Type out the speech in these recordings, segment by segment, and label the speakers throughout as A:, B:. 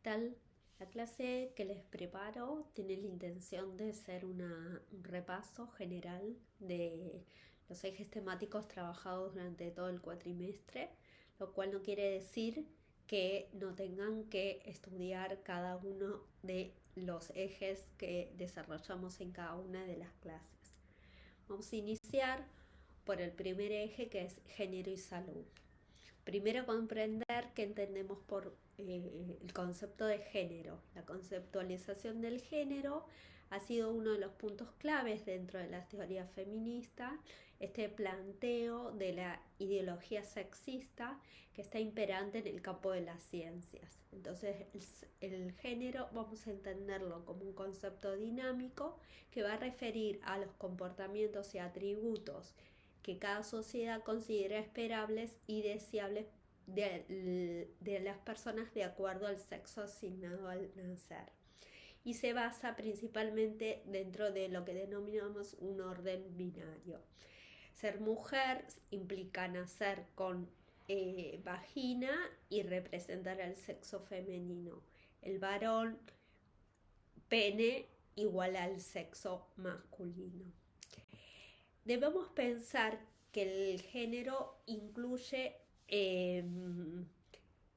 A: tal? La clase que les preparo tiene la intención de ser un repaso general de los ejes temáticos trabajados durante todo el cuatrimestre, lo cual no quiere decir que no tengan que estudiar cada uno de los ejes que desarrollamos en cada una de las clases. Vamos a iniciar por el primer eje, que es género y salud. Primero, comprender qué entendemos por el concepto de género. La conceptualización del género ha sido uno de los puntos claves dentro de la teoría feminista, este planteo de la ideología sexista que está imperante en el campo de las ciencias. Entonces, el género vamos a entenderlo como un concepto dinámico que va a referir a los comportamientos y atributos que cada sociedad considera esperables y deseables de las personas de acuerdo al sexo asignado al nacer. Y se basa principalmente dentro de lo que denominamos un orden binario. Ser mujer implica nacer con vagina y representar al sexo femenino. El varón, pene, igual al sexo masculino. Debemos pensar que el género incluye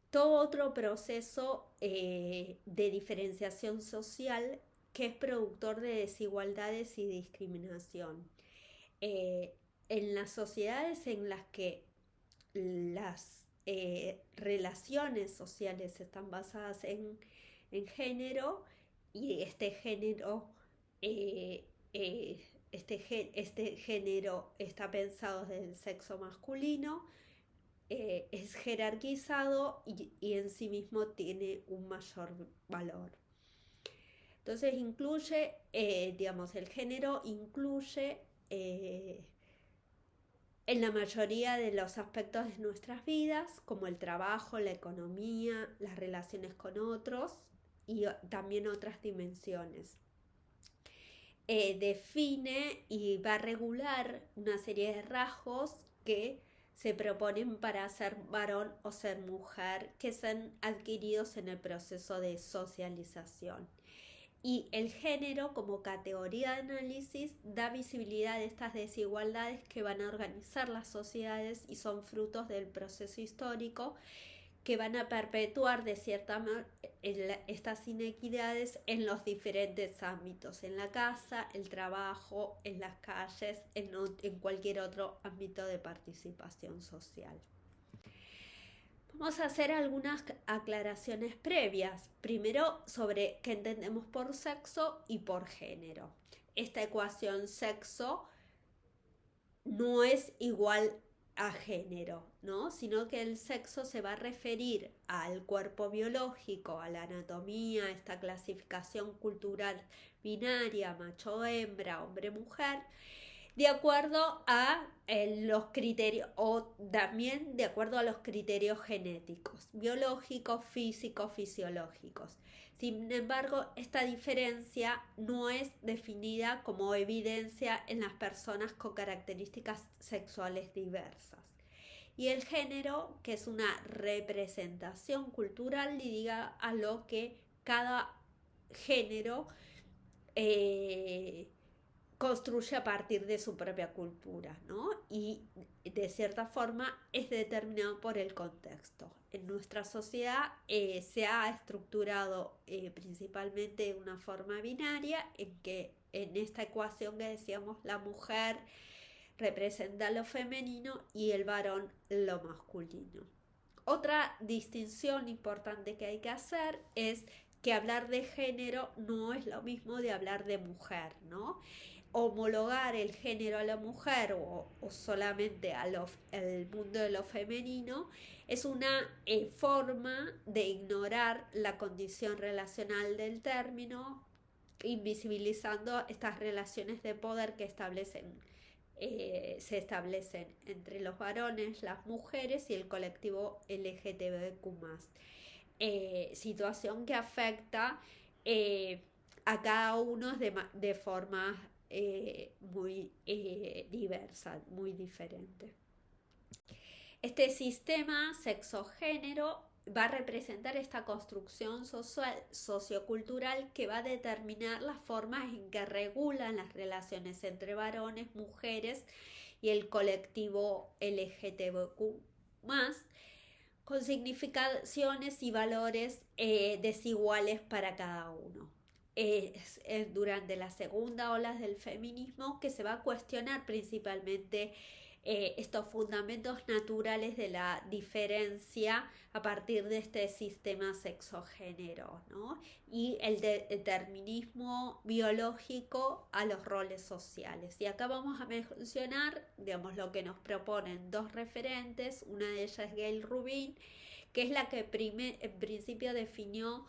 A: todo otro proceso de diferenciación social que es productor de desigualdades y discriminación. Eh, en las sociedades en las que las relaciones sociales están basadas en género, y este género eh, eh, este género está pensado desde el sexo masculino, es jerarquizado y en sí mismo tiene un mayor valor. Entonces incluye, el género incluye en la mayoría de los aspectos de nuestras vidas, como el trabajo, la economía, las relaciones con otros y también otras dimensiones. Define y va a regular una serie de rasgos que se proponen para ser varón o ser mujer, que son adquiridos en el proceso de socialización. Y el género, como categoría de análisis, da visibilidad a estas desigualdades que van a organizar las sociedades y son frutos del proceso histórico que van a perpetuar de cierta manera estas inequidades en los diferentes ámbitos, en la casa, el trabajo, en las calles, en cualquier otro ámbito de participación social. Vamos a hacer algunas aclaraciones previas. Primero, sobre qué entendemos por sexo y por género. Esta ecuación sexo no es igual a género, ¿no? Sino que el sexo se va a referir al cuerpo biológico, a la anatomía, esta clasificación cultural binaria, macho-hembra, hombre-mujer, de acuerdo a los criterios, o también de acuerdo a los criterios genéticos, biológicos, físicos, fisiológicos. Sin embargo, esta diferencia no es definida como evidencia en las personas con características sexuales diversas. Y el género, que es una representación cultural, liga a lo que cada género construye a partir de su propia cultura, ¿no? Y de cierta forma es determinado por el contexto. En nuestra sociedad se ha estructurado principalmente de una forma binaria, en que en esta ecuación que decíamos, la mujer representa lo femenino y el varón lo masculino. Otra distinción importante que hay que hacer es que hablar de género no es lo mismo de hablar de mujer, ¿no? Homologar el género a la mujer o solamente al mundo de lo femenino es una forma de ignorar la condición relacional del término, invisibilizando estas relaciones de poder que se establecen entre los varones, las mujeres y el colectivo LGTBQ+. Situación que afecta a cada uno de formas muy diversa, muy diferente. Este sistema sexo-género va a representar esta construcción social, sociocultural que va a determinar las formas en que regulan las relaciones entre varones, mujeres y el colectivo LGTBQ+, con significaciones y valores desiguales para cada uno. Es durante la segunda ola del feminismo que se va a cuestionar principalmente estos fundamentos naturales de la diferencia a partir de este sistema sexogénero, ¿no? Y el determinismo biológico a los roles sociales. Y acá vamos a mencionar, digamos, lo que nos proponen dos referentes. Una de ellas es Gayle Rubin, que es la que en principio definió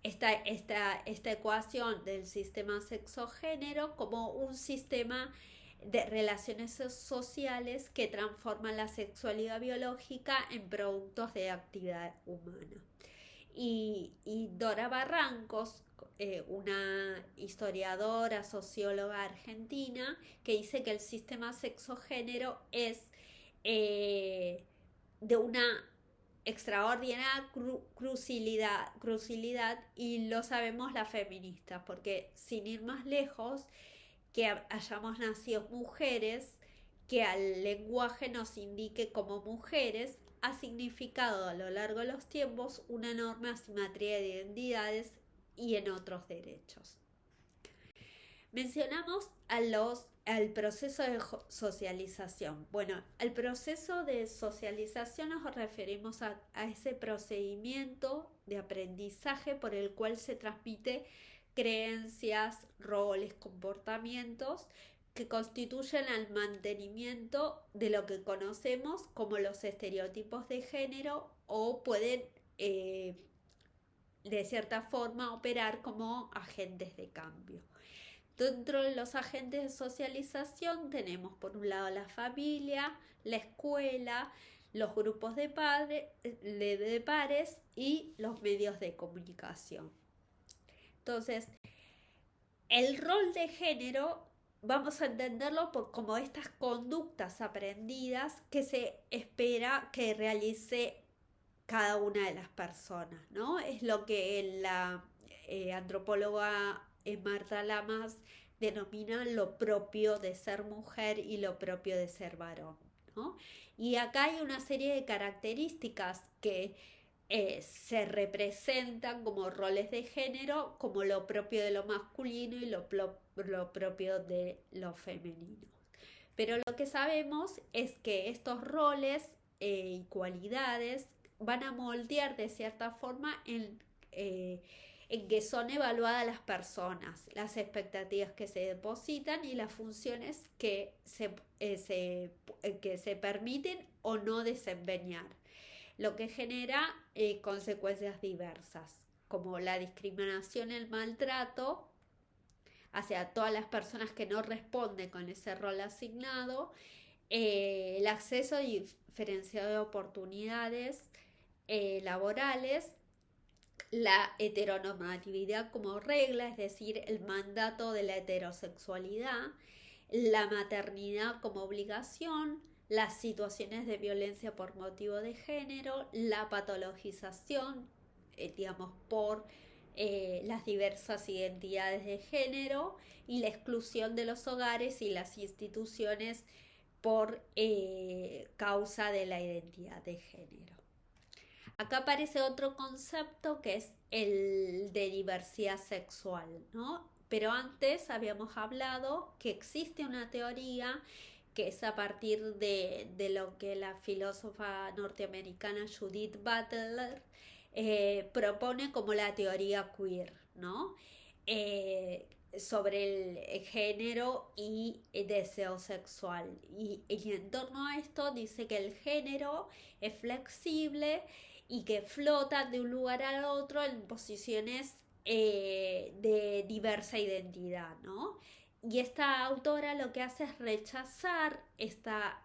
A: esta ecuación del sistema sexogénero como un sistema de relaciones sociales que transforman la sexualidad biológica en productos de actividad humana. Y Dora Barrancos, una historiadora, socióloga argentina, que dice que el sistema sexogénero es de una extraordinaria crucialidad, y lo sabemos las feministas, porque sin ir más lejos, que hayamos nacido mujeres, que al lenguaje nos indique como mujeres, ha significado a lo largo de los tiempos una enorme asimetría de identidades y en otros derechos. Mencionamos al proceso de socialización. Bueno, al proceso de socialización nos referimos a ese procedimiento de aprendizaje por el cual se transmite creencias, roles, comportamientos que constituyen el mantenimiento de lo que conocemos como los estereotipos de género, o pueden de cierta forma operar como agentes de cambio. Dentro de los agentes de socialización tenemos por un lado la familia, la escuela, los grupos de pares y los medios de comunicación. Entonces, el rol de género vamos a entenderlo como estas conductas aprendidas que se espera que realice cada una de las personas, ¿no? Es lo que la antropóloga Marta Lamas denomina lo propio de ser mujer y lo propio de ser varón, ¿no? Y acá hay una serie de características que se representan como roles de género, como lo propio de lo masculino y lo propio de lo femenino. Pero lo que sabemos es que estos roles y cualidades van a moldear de cierta forma en que son evaluadas las personas, las expectativas que se depositan y las funciones que se permiten o no desempeñar, lo que genera consecuencias diversas, como la discriminación, el maltrato hacia todas las personas que no responden con ese rol asignado, el acceso diferenciado de oportunidades laborales, la heteronormatividad como regla, es decir, el mandato de la heterosexualidad, la maternidad como obligación, las situaciones de violencia por motivo de género, la patologización, digamos, por las diversas identidades de género, y la exclusión de los hogares y las instituciones por causa de la identidad de género. Acá aparece otro concepto que es el de diversidad sexual, ¿no? Pero antes habíamos hablado que existe una teoría que es a partir de lo que la filósofa norteamericana Judith Butler propone como la teoría queer, ¿no? Sobre el género y el deseo sexual. Y en torno a esto dice que el género es flexible y que flotan de un lugar al otro en posiciones de diversa identidad, ¿no? Y esta autora lo que hace es rechazar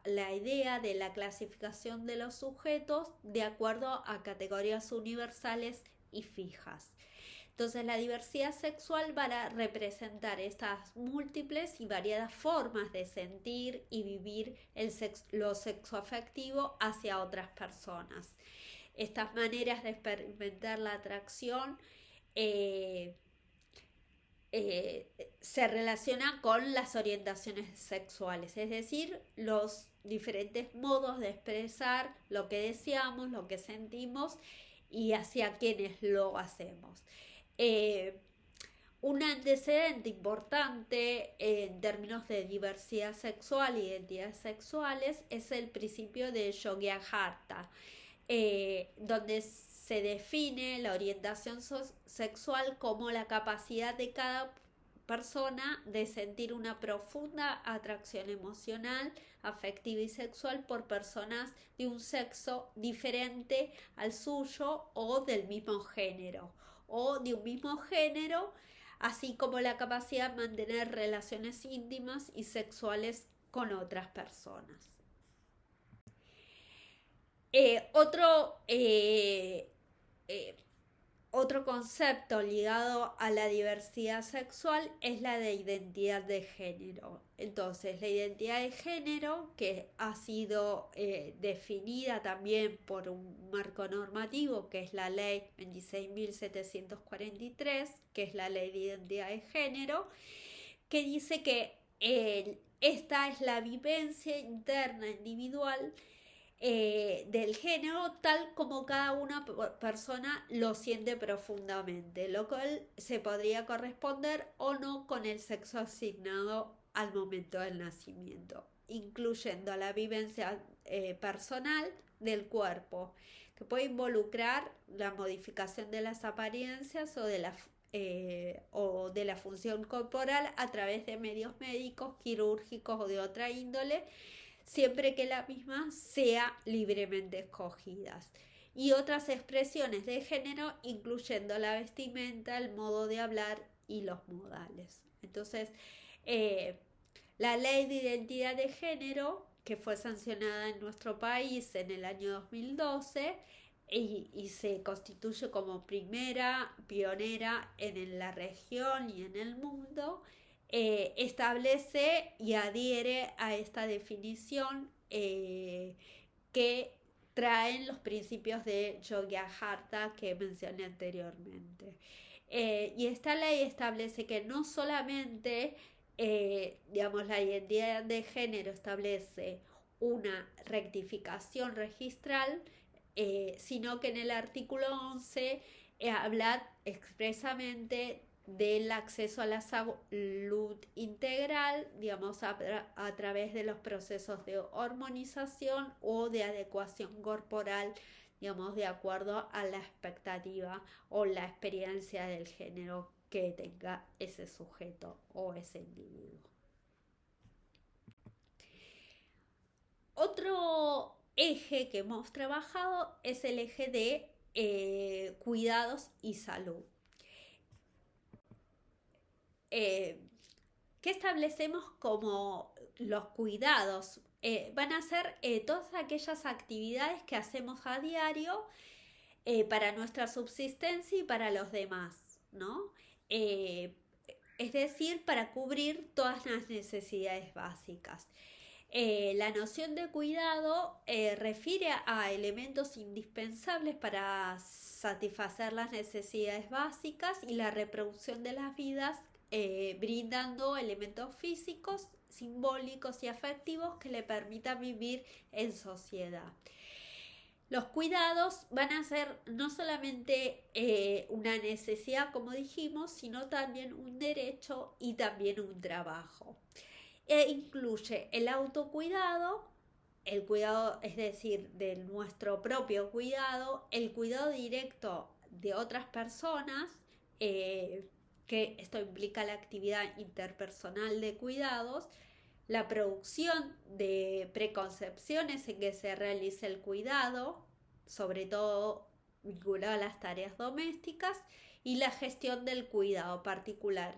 A: la idea de la clasificación de los sujetos de acuerdo a categorías universales y fijas. Entonces la diversidad sexual va a representar estas múltiples y variadas formas de sentir y vivir lo sexoafectivo hacia otras personas. estas maneras de experimentar la atracción eh, se relacionan con las orientaciones sexuales, es decir, los diferentes modos de expresar lo que deseamos, lo que sentimos y hacia quienes lo hacemos. Eh, un antecedente importante en términos de diversidad sexual e identidades sexuales es el principio de Yogyakarta, donde se define la orientación sexual como la capacidad de cada persona de sentir una profunda atracción emocional, afectiva y sexual por personas de un sexo diferente al suyo o del mismo género, o de un mismo género, así como la capacidad de mantener relaciones íntimas y sexuales con otras personas. Eh, otro, eh, eh, Otro concepto ligado a la diversidad sexual es la de identidad de género. Entonces, la identidad de género, que ha sido definida también por un marco normativo, que es la ley 26.743, que es la ley de identidad de género, que dice que esta es la vivencia interna individual del género tal como cada una persona lo siente profundamente, lo cual se podría corresponder o no con el sexo asignado al momento del nacimiento, incluyendo la vivencia personal del cuerpo, que puede involucrar la modificación de las apariencias o de la función corporal a través de medios médicos, quirúrgicos o de otra índole, siempre que la misma sea libremente escogidas. Y otras expresiones de género, incluyendo la vestimenta, el modo de hablar y los modales. Entonces, la ley de identidad de género, que fue sancionada en nuestro país en el año 2012, y se constituye como primera pionera en la región y en el mundo, establece y adhiere a esta definición que traen los principios de Yogyakarta que mencioné anteriormente. Y esta ley establece que no solamente, digamos, la identidad de género establece una rectificación registral, sino que en el artículo 11 habla expresamente del acceso a la salud integral, digamos, a través de los procesos de hormonización o de adecuación corporal, digamos, de acuerdo a la expectativa o la experiencia del género que tenga ese sujeto o ese individuo. Otro eje que hemos trabajado es el eje de cuidados y salud. ¿Qué establecemos como los cuidados? Van a ser todas aquellas actividades que hacemos a diario para nuestra subsistencia y para los demás, ¿no? Es decir, para cubrir todas las necesidades básicas. La noción de cuidado refiere a elementos indispensables para satisfacer las necesidades básicas y la reproducción de las vidas, brindando elementos físicos, simbólicos y afectivos que le permitan vivir en sociedad. Los cuidados van a ser no solamente una necesidad, como dijimos, sino también un derecho y también un trabajo. Incluye el autocuidado, el cuidado, es decir, de nuestro propio cuidado, el cuidado directo de otras personas, que esto implica la actividad interpersonal de cuidados, la producción de preconcepciones en que se realice el cuidado, sobre todo vinculado a las tareas domésticas, y la gestión del cuidado particular.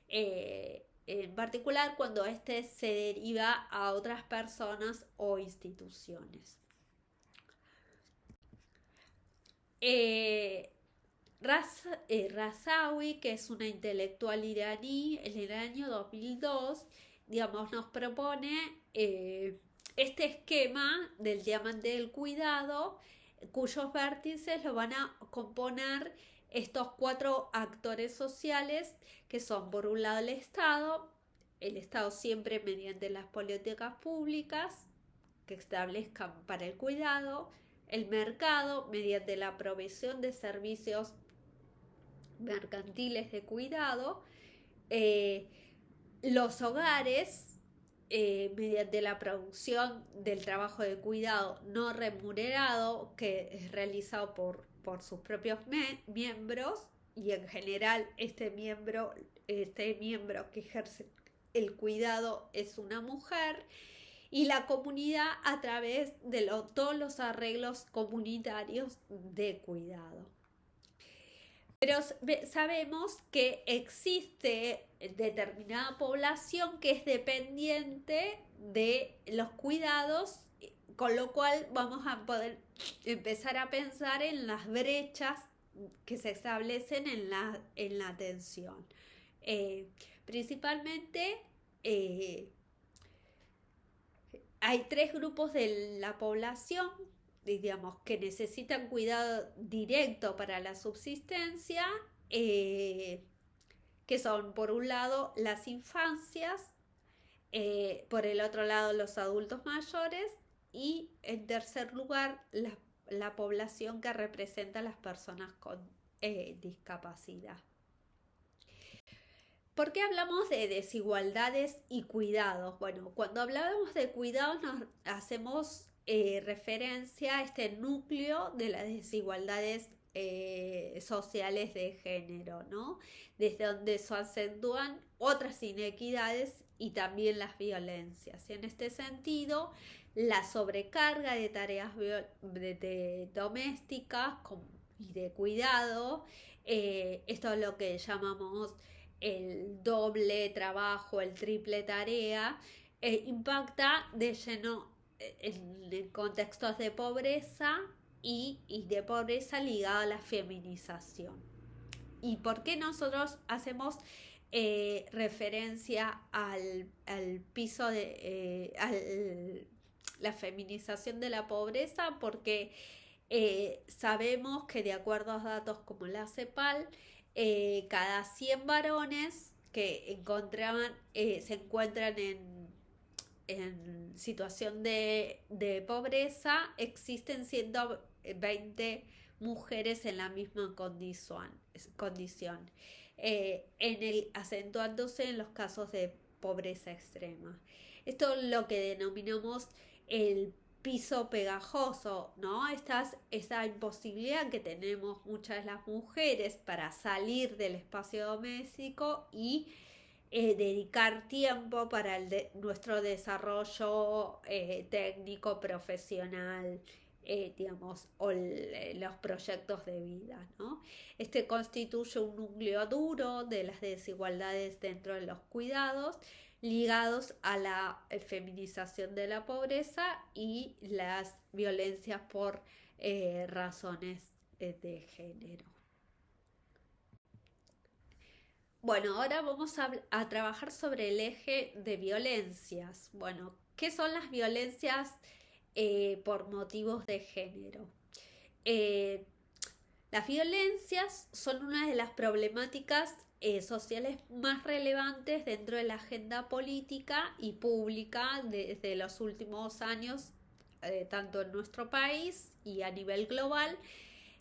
A: En particular cuando éste se deriva a otras personas o instituciones. Razawi, que es una intelectual iraní, en el año 2002, digamos, nos propone este esquema del diamante del cuidado, cuyos vértices lo van a componer estos cuatro actores sociales que son, por un lado, el Estado siempre mediante las políticas públicas que establezcan para el cuidado, el mercado mediante la provisión de servicios mercantiles de cuidado, eh, los hogares mediante la producción del trabajo de cuidado no remunerado que es realizado por sus propios miembros, y en general este miembro que ejerce el cuidado es una mujer, y la comunidad a través de todos los arreglos comunitarios de cuidado. Pero sabemos que existe determinada población que es dependiente de los cuidados, con lo cual vamos a poder empezar a pensar en las brechas que se establecen en la atención. Principalmente hay tres grupos de la población, digamos, que necesitan cuidado directo para la subsistencia, que son, por un lado, las infancias, por el otro lado, los adultos mayores, y en tercer lugar, la población que representa a las personas con discapacidad. ¿Por qué hablamos de desigualdades y cuidados? Bueno, cuando hablamos de cuidados nos hacemos referencia a este núcleo de las desigualdades sociales de género, ¿no? Desde donde se acentúan otras inequidades y también las violencias. Y en este sentido, la sobrecarga de tareas domésticas y de cuidado, esto es lo que llamamos el doble trabajo, el triple tarea, impacta de lleno en contextos de pobreza y de pobreza ligada a la feminización. ¿Y por qué nosotros hacemos referencia al piso de la feminización de la pobreza? Porque sabemos que, de acuerdo a datos como la CEPAL, cada 100 varones que se encuentran en situación de pobreza, existen 120 mujeres en la misma condición, acentuándose en los casos de pobreza extrema. Esto es lo que denominamos el piso pegajoso, ¿no? Esa imposibilidad que tenemos muchas de las mujeres para salir del espacio doméstico y dedicar tiempo para nuestro desarrollo técnico, profesional, digamos, o los proyectos de vida, ¿no? Este constituye un núcleo duro de las desigualdades dentro de los cuidados, ligados a la feminización de la pobreza y las violencias por razones de género. Bueno, ahora vamos a trabajar sobre el eje de violencias. Bueno, ¿qué son las violencias por motivos de género? Las violencias son una de las problemáticas sociales más relevantes dentro de la agenda política y pública desde los últimos años, tanto en nuestro país y a nivel global.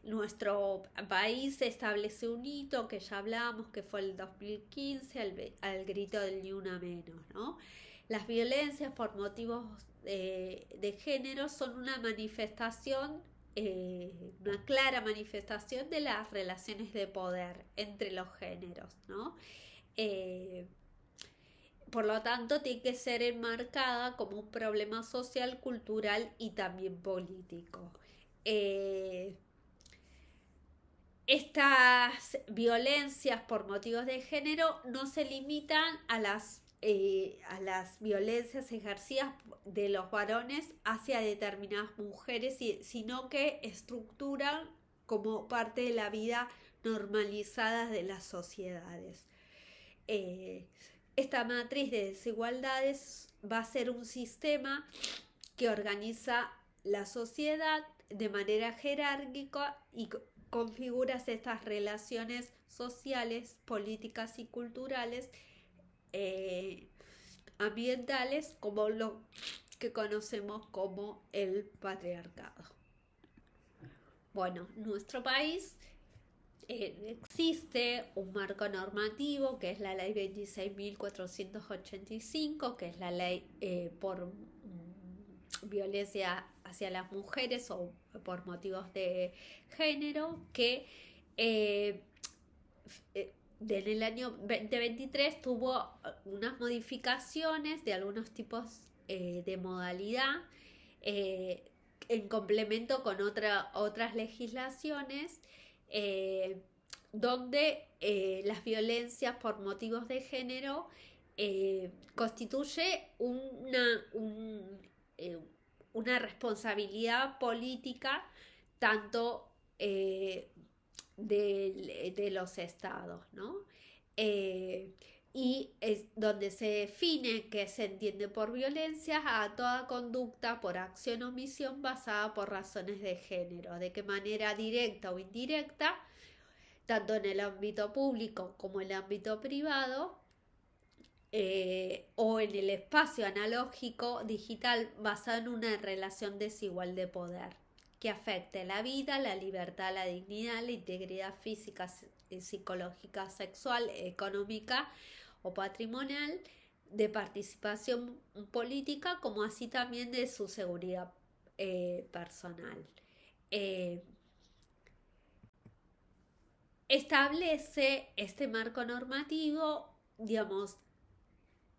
A: Nuestro país estableció un hito que ya hablamos, que fue el 2015, al grito del ni una menos, ¿no? Las violencias por motivos de género son una manifestación, una clara manifestación de las relaciones de poder entre los géneros, ¿no? Por lo tanto, tiene que ser enmarcada como un problema social, cultural y también político. Estas violencias por motivos de género no se limitan a las violencias ejercidas de los varones hacia determinadas mujeres, sino que estructuran como parte de la vida normalizada de las sociedades. Esta matriz de desigualdades va a ser un sistema que organiza la sociedad de manera jerárquica y configuras estas relaciones sociales, políticas y culturales, eh, ambientales, como lo que conocemos como el patriarcado. Bueno, nuestro país existe un marco normativo que es la ley 26.485, que es la ley por violencia hacia las mujeres o por motivos de género, que eh, desde el año 2023 tuvo unas modificaciones de algunos tipos de modalidad en complemento con otras legislaciones donde las violencias por motivos de género constituye una responsabilidad política tanto de los estados, ¿no? Y es donde se define que se entiende por violencia a toda conducta por acción o omisión basada por razones de género, de qué manera directa o indirecta, tanto en el ámbito público como en el ámbito privado, o en el espacio analógico digital basado en una relación desigual de poder que afecte la vida, la libertad, la dignidad, la integridad física, psicológica, sexual, económica o patrimonial, de participación política, como así también de su seguridad personal. Establece este marco normativo, digamos,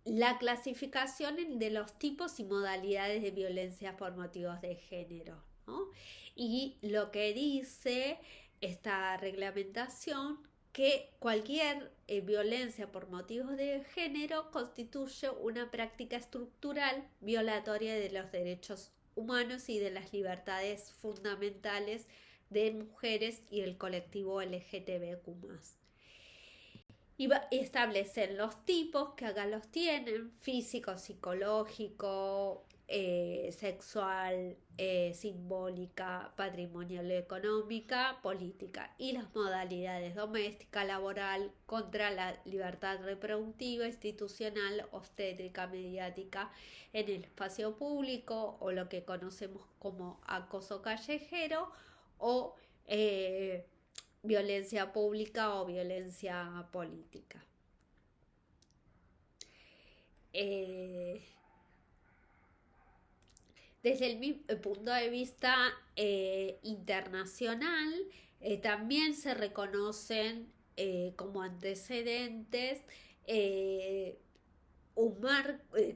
A: la clasificación de los tipos y modalidades de violencia por motivos de género, ¿no? Y lo que dice esta reglamentación, que cualquier violencia por motivos de género constituye una práctica estructural violatoria de los derechos humanos y de las libertades fundamentales de mujeres y el colectivo LGTBQ+. Y establecen los tipos que acá los tienen: físico, psicológico, sexual, simbólica, patrimonial, económica, política, y las modalidades doméstica, laboral, contra la libertad reproductiva, institucional, obstétrica, mediática, en el espacio público, o lo que conocemos como acoso callejero, o violencia pública o violencia política. Desde el punto de vista internacional, también se reconocen como antecedentes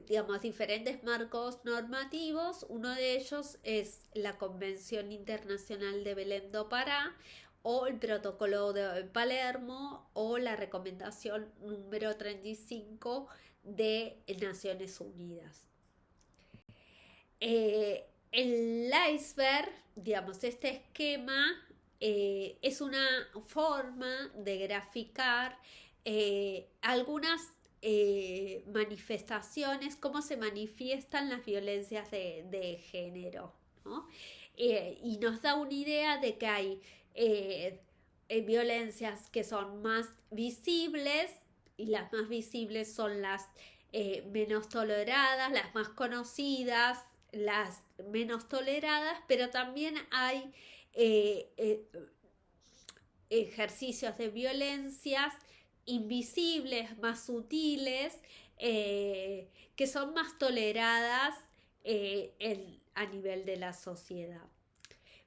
A: digamos, diferentes marcos normativos. Uno de ellos es la Convención Internacional de Belém do Pará, o el Protocolo de Palermo, o la Recomendación número 35 de Naciones Unidas. El iceberg, digamos, este esquema es una forma de graficar algunas manifestaciones, cómo se manifiestan las violencias de género, ¿no? Y nos da una idea de que hay violencias que son más visibles, y las más visibles son las menos toleradas, las más conocidas, las menos toleradas, pero también hay ejercicios de violencias invisibles, más sutiles, que son más toleradas a nivel de la sociedad.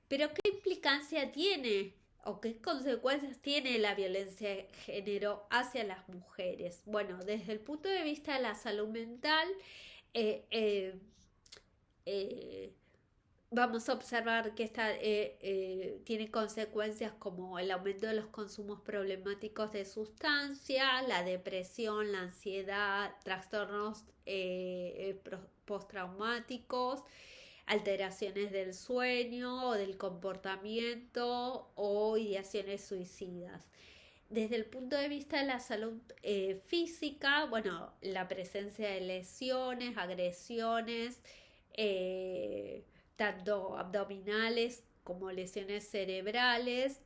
A: Pero ¿qué implicancia tiene o qué consecuencias tiene la violencia de género hacia las mujeres? Bueno, desde el punto de vista de la salud mental, vamos a observar que esta tiene consecuencias como el aumento de los consumos problemáticos de sustancias, la depresión, la ansiedad, trastornos postraumáticos, alteraciones del sueño o del comportamiento, o ideaciones suicidas. Desde el punto de vista de la salud física, bueno, la presencia de lesiones, agresiones, tanto abdominales como lesiones cerebrales,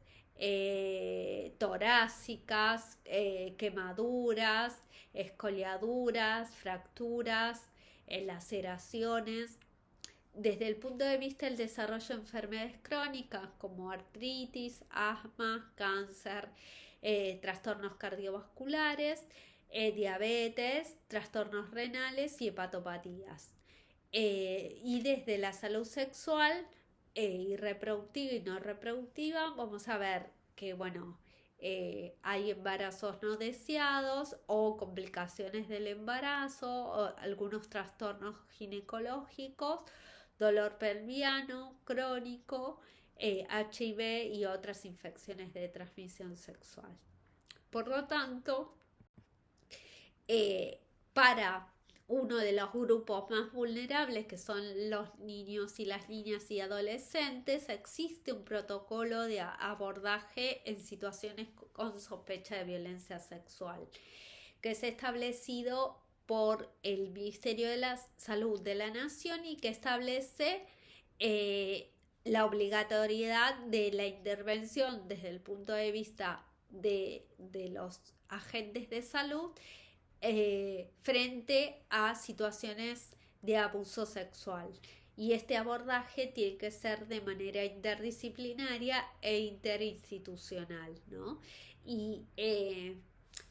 A: torácicas, quemaduras, escoliaduras, fracturas, laceraciones. Desde el punto de vista del desarrollo de enfermedades crónicas como artritis, asma, cáncer, trastornos cardiovasculares, diabetes, trastornos renales y hepatopatías. Y desde la salud sexual y reproductiva y no reproductiva, vamos a ver que, bueno, hay embarazos no deseados o complicaciones del embarazo, o algunos trastornos ginecológicos, dolor pelviano crónico, HIV y otras infecciones de transmisión sexual. Por lo tanto, para uno de los grupos más vulnerables, que son los niños y las niñas y adolescentes, existe un protocolo de abordaje en situaciones con sospecha de violencia sexual, que es establecido por el Ministerio de la Salud de la Nación y que establece la obligatoriedad de la intervención desde el punto de vista de los agentes de salud frente a situaciones de abuso sexual. Y este abordaje tiene que ser de manera interdisciplinaria e interinstitucional, ¿no? Y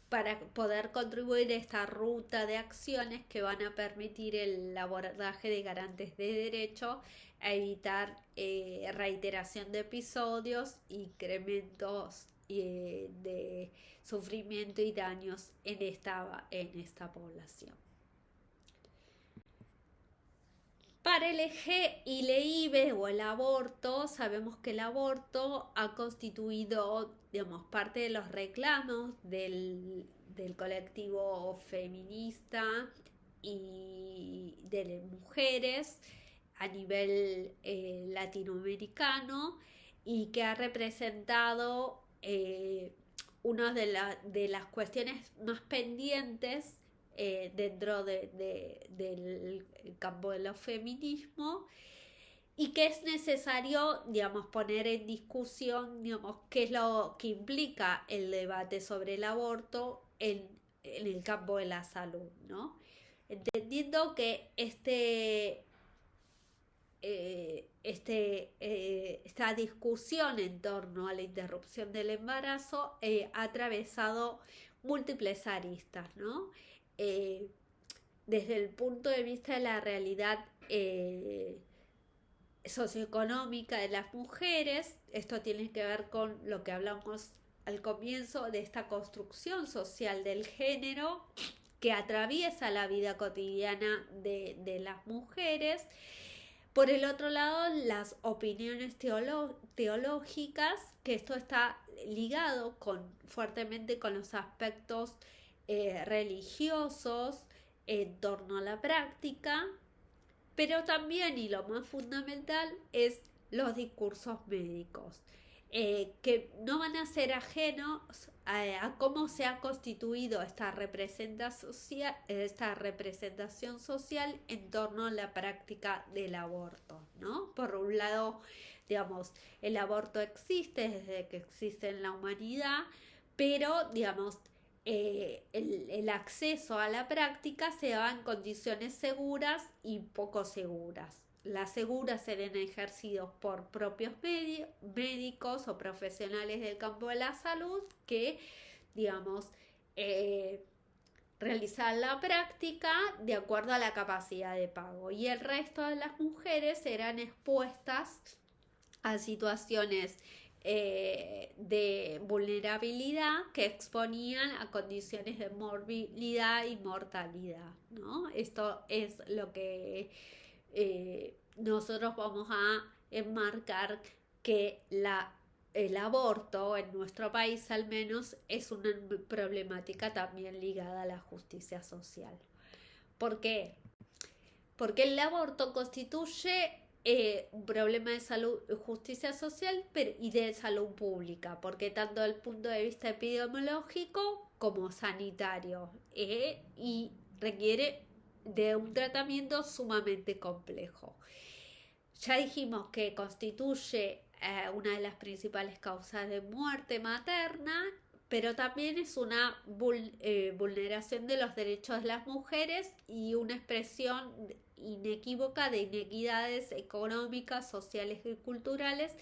A: para poder contribuir a esta ruta de acciones que van a permitir el abordaje de garantes de derecho a evitar reiteración de episodios, incrementos de sufrimiento y daños en esta población. Para el LGIB o el aborto, sabemos que el aborto ha constituido, digamos, parte de los reclamos del colectivo feminista y de mujeres a nivel latinoamericano, y que ha representado una de las cuestiones más pendientes dentro del campo de los feminismos, y que es necesario, digamos, poner en discusión, digamos, qué es lo que implica el debate sobre el aborto en el campo de la salud, ¿no? Entendiendo que esta discusión en torno a la interrupción del embarazo ha atravesado múltiples aristas, ¿no? Desde el punto de vista de la realidad socioeconómica de las mujeres, esto tiene que ver con lo que hablamos al comienzo de esta construcción social del género que atraviesa la vida cotidiana de las mujeres. Por el otro lado, las opiniones teológicas, que esto está ligado fuertemente con los aspectos religiosos en torno a la práctica, pero también, y lo más fundamental, es los discursos médicos, que no van a ser ajenos a cómo se ha constituido esta representación social en torno a la práctica del aborto, ¿no? Por un lado, digamos, el aborto existe desde que existe en la humanidad, pero, digamos, el acceso a la práctica se da en condiciones seguras y poco seguras. Las seguras serán ejercidas por propios médicos o profesionales del campo de la salud que, digamos, realizan la práctica de acuerdo a la capacidad de pago. Y el resto de las mujeres serán expuestas a situaciones de vulnerabilidad que exponían a condiciones de morbilidad y mortalidad, ¿no? Esto es lo que nosotros vamos a enmarcar que el aborto en nuestro país al menos es una problemática también ligada a la justicia social. ¿Por qué? Porque el aborto constituye un problema de salud, justicia social y de salud pública, porque tanto desde el punto de vista epidemiológico como sanitario, y requiere de un tratamiento sumamente complejo. Ya dijimos que constituye una de las principales causas de muerte materna, pero también es una vulneración de los derechos de las mujeres y una expresión inequívoca de inequidades económicas, sociales y culturales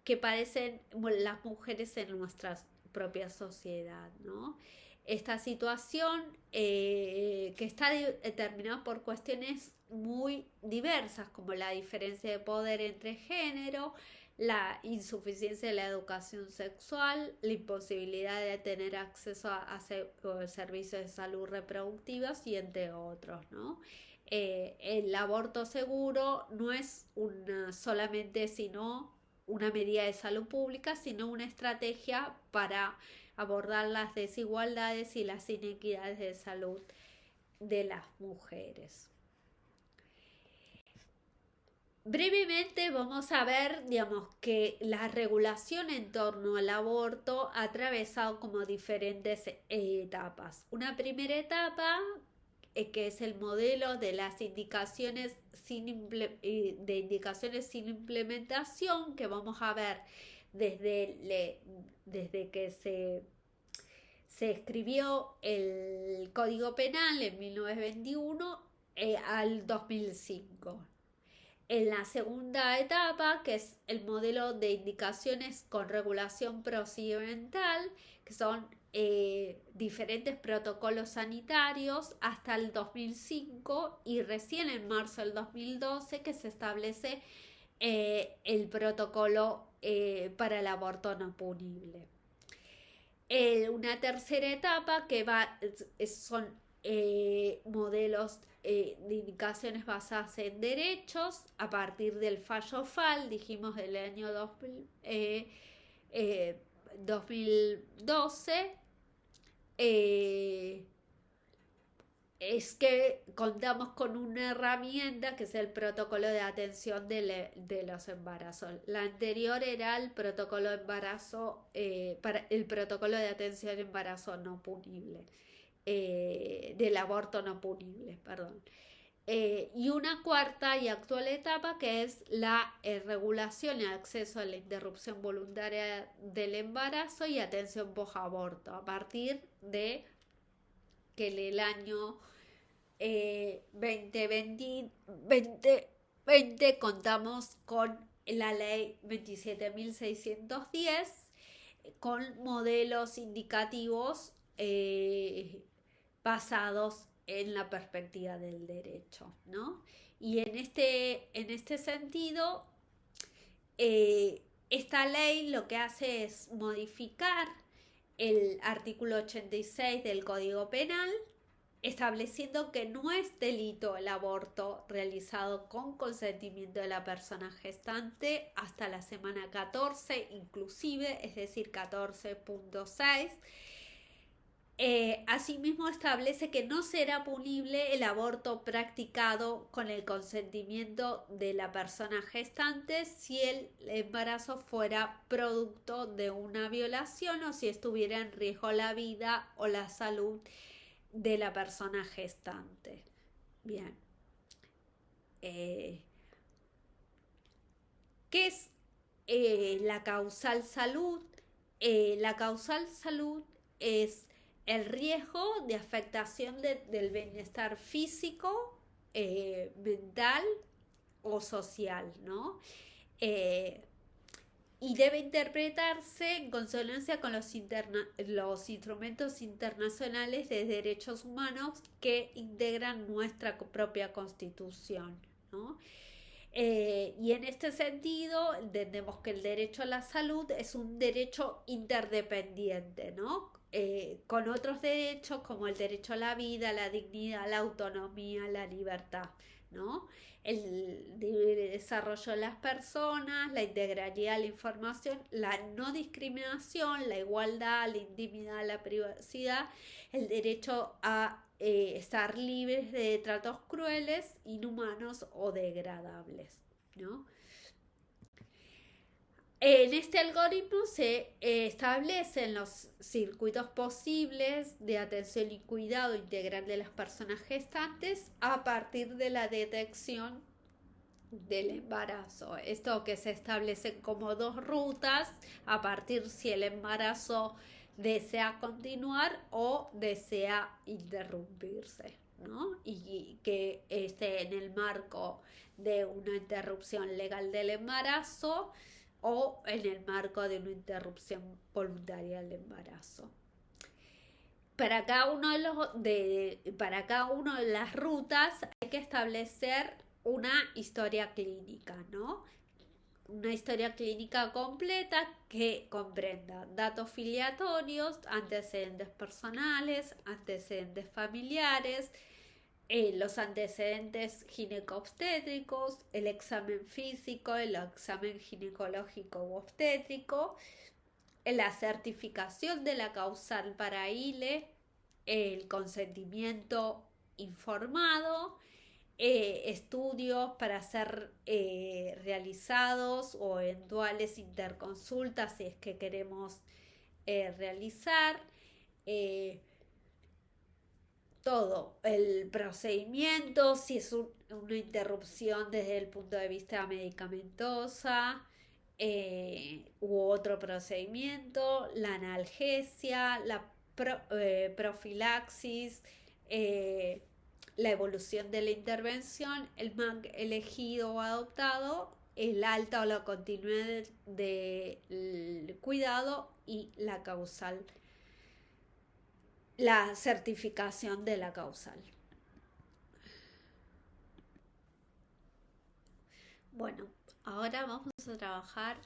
A: que padecen las mujeres en nuestra propia sociedad, ¿no? Esta situación que está determinada por cuestiones muy diversas, como la diferencia de poder entre género, la insuficiencia de la educación sexual, la imposibilidad de tener acceso a servicios de salud reproductivos y entre otros, ¿no? El aborto seguro no es solamente sino una medida de salud pública, sino una estrategia para abordar las desigualdades y las inequidades de salud de las mujeres. Brevemente vamos a ver, digamos, que la regulación en torno al aborto ha atravesado como diferentes etapas. Una primera etapa que es el modelo de las indicaciones de indicaciones sin implementación, que vamos a ver desde que se escribió el Código Penal en 1921 al 2005. En la segunda etapa, que es el modelo de indicaciones con regulación procedimental, que son diferentes protocolos sanitarios hasta el 2005 y recién en marzo del 2012 que se establece el protocolo para el aborto no punible. Una tercera etapa que son modelos de indicaciones basadas en derechos a partir del fallo FAL, dijimos del año 2012. Es que contamos con una herramienta que es el protocolo de atención de los embarazos. La anterior era el protocolo de embarazo, para el protocolo de atención de embarazo no punible, del aborto no punible, perdón. Y una cuarta y actual etapa que es la regulación y acceso a la interrupción voluntaria del embarazo y atención post-aborto a partir de que en el año 2020 contamos con la ley 27.610 con modelos indicativos basados en la perspectiva del derecho, ¿no? Y en este sentido, esta ley lo que hace es modificar el artículo 86 del Código Penal, estableciendo que no es delito el aborto realizado con consentimiento de la persona gestante hasta la semana 14 inclusive, es decir, 14.6. Asimismo establece que no será punible el aborto practicado con el consentimiento de la persona gestante si el embarazo fuera producto de una violación o si estuviera en riesgo la vida o la salud de la persona gestante. Bien. ¿Qué es la causal salud? La causal salud es el riesgo de afectación del bienestar físico, mental o social, ¿no? Y debe interpretarse en consonancia con los instrumentos internacionales de derechos humanos que integran nuestra propia Constitución, ¿no? Y en este sentido entendemos que el derecho a la salud es un derecho interdependiente, ¿no? Con otros derechos como el derecho a la vida, la dignidad, la autonomía, la libertad, ¿no? El libre desarrollo de las personas, la integralidad de la información, la no discriminación, la igualdad, la intimidad, la privacidad, el derecho a estar libres de tratos crueles, inhumanos o degradables, ¿no? En este algoritmo se establecen los circuitos posibles de atención y cuidado integral de las personas gestantes a partir de la detección del embarazo. Esto que se establecen como dos rutas a partir si el embarazo desea continuar o desea interrumpirse, ¿no? Y que esté en el marco de una interrupción legal del embarazo o en el marco de una interrupción voluntaria del embarazo. Para cada uno de las rutas hay que establecer una historia clínica, ¿no? Una historia clínica completa que comprenda datos filiatorios, antecedentes personales, antecedentes familiares, los antecedentes ginecobstétricos, el examen físico, el examen ginecológico u obstétrico, la certificación de la causal para ILE, el consentimiento informado, estudios para ser realizados o eventuales interconsultas si es que queremos realizar, eh, todo el procedimiento, si es una interrupción desde el punto de vista medicamentosa, u otro procedimiento, la analgesia, la profilaxis, eh, la evolución de la intervención, el MAC elegido o adoptado, el alta o la continuidad del cuidado y la causal, la certificación de la causal. Bueno, ahora vamos a trabajar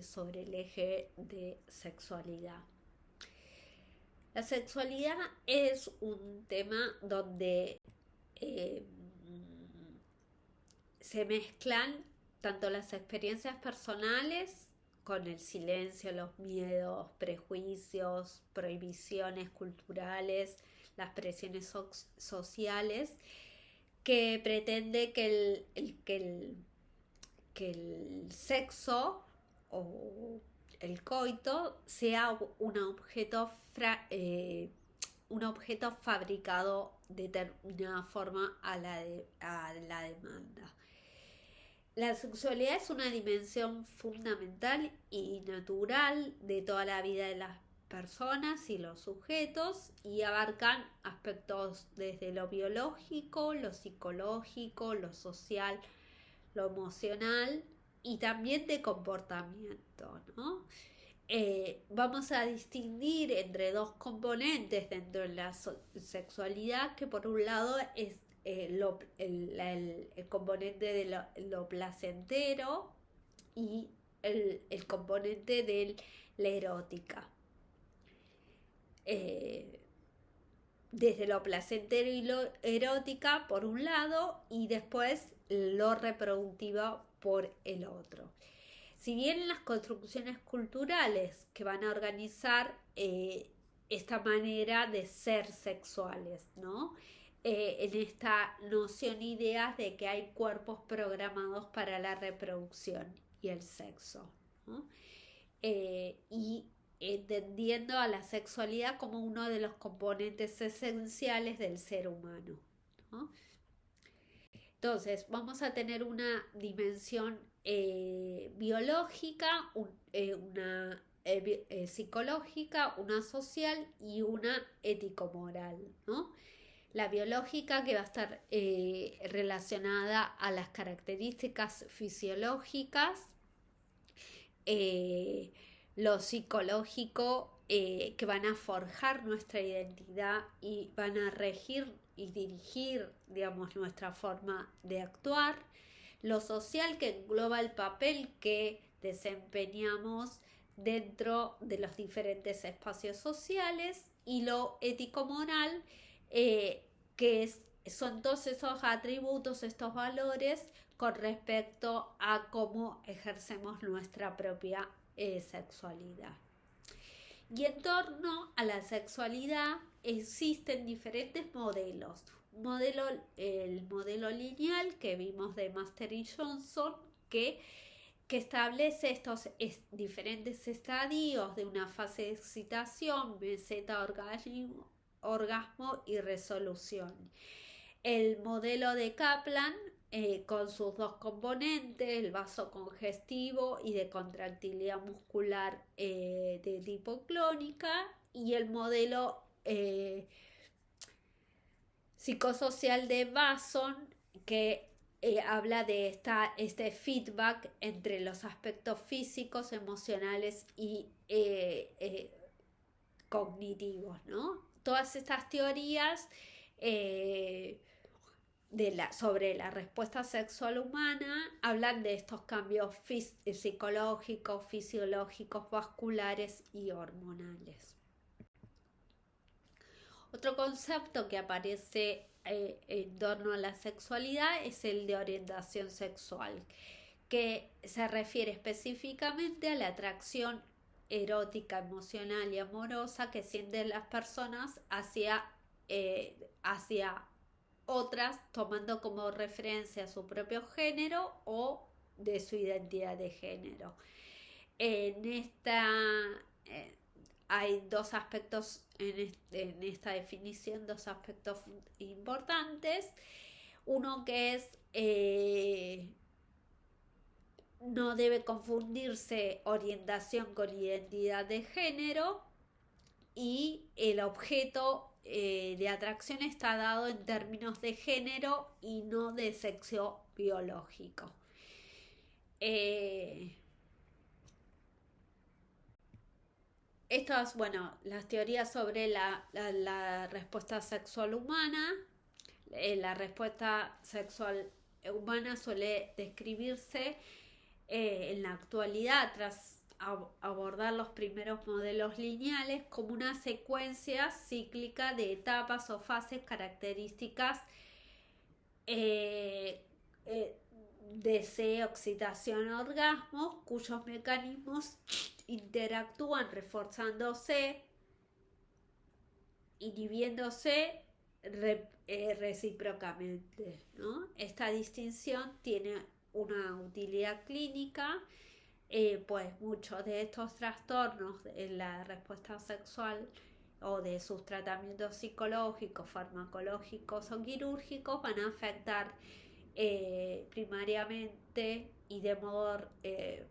A: sobre el eje de sexualidad. La sexualidad es un tema donde eh, se mezclan tanto las experiencias personales con el silencio, los miedos, prejuicios, prohibiciones culturales, las presiones sociales, que pretende que el sexo o el coito sea un objeto fabricado de determinada forma a la demanda. La sexualidad es una dimensión fundamental y natural de toda la vida de las personas y los sujetos y abarcan aspectos desde lo biológico, lo psicológico, lo social, lo emocional y también de comportamiento, ¿no? Vamos a distinguir entre dos componentes dentro de la sexualidad, que por un lado es el componente de lo placentero y el componente de la erótica. Desde lo placentero y lo erótica por un lado y después lo reproductivo por el otro. Si bien las construcciones culturales que van a organizar esta manera de ser sexuales, ¿no? En esta noción ideas de que hay cuerpos programados para la reproducción y el sexo, ¿no? Y entendiendo a la sexualidad como uno de los componentes esenciales del ser humano, ¿no? Entonces, vamos a tener una dimensión biológica, una psicológica, una social y una ético-moral, ¿no? La biológica, que va a estar relacionada a las características fisiológicas, lo psicológico, que van a forjar nuestra identidad y van a regir y dirigir, digamos, nuestra forma de actuar, lo social, que engloba el papel que desempeñamos dentro de los diferentes espacios sociales, y lo ético-moral, son todos esos atributos, estos valores con respecto a cómo ejercemos nuestra propia sexualidad. Y en torno a la sexualidad existen diferentes modelos. El modelo lineal que vimos de Master y Johnson, que establece estos diferentes estadios de una fase de excitación, meseta, orgasmo y resolución. El modelo de Kaplan con sus dos componentes, el vaso congestivo y de contractilidad muscular de tipo clónica, y el modelo psicosocial de Basson, que habla de este feedback entre los aspectos físicos, emocionales y cognitivos, ¿no? Todas estas teorías eh, sobre la respuesta sexual humana hablan de estos cambios psicológicos, fisiológicos, vasculares y hormonales. Otro concepto que aparece en torno a la sexualidad es el de orientación sexual, que se refiere específicamente a la atracción erótica, emocional y amorosa que sienten las personas hacia otras, tomando como referencia su propio género o de su identidad de género. En esta hay dos aspectos en esta definición, dos aspectos importantes. Uno que es no debe confundirse orientación con identidad de género, y el objeto de atracción está dado en términos de género y no de sexo biológico. Estas, bueno, las teorías sobre la respuesta sexual humana. La respuesta sexual humana suele describirse en la actualidad, tras abordar los primeros modelos lineales, como una secuencia cíclica de etapas o fases características deseo, excitación, orgasmos, cuyos mecanismos interactúan reforzándose, inhibiéndose recíprocamente, ¿no? Esta distinción tiene una utilidad clínica, pues muchos de estos trastornos en la respuesta sexual o de sus tratamientos psicológicos, farmacológicos o quirúrgicos van a afectar primariamente y de modo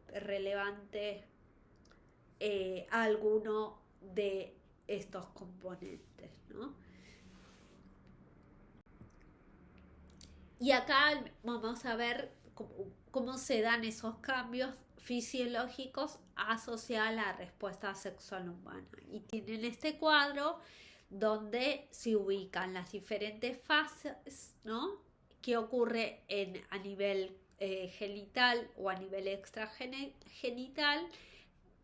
A: relevante alguno de estos componentes, ¿no? Y acá vamos a ver cómo se dan esos cambios fisiológicos asociados a la respuesta sexual humana. Y tienen este cuadro donde se ubican las diferentes fases, ¿no? ¿Qué ocurre a nivel genital o a nivel extragenital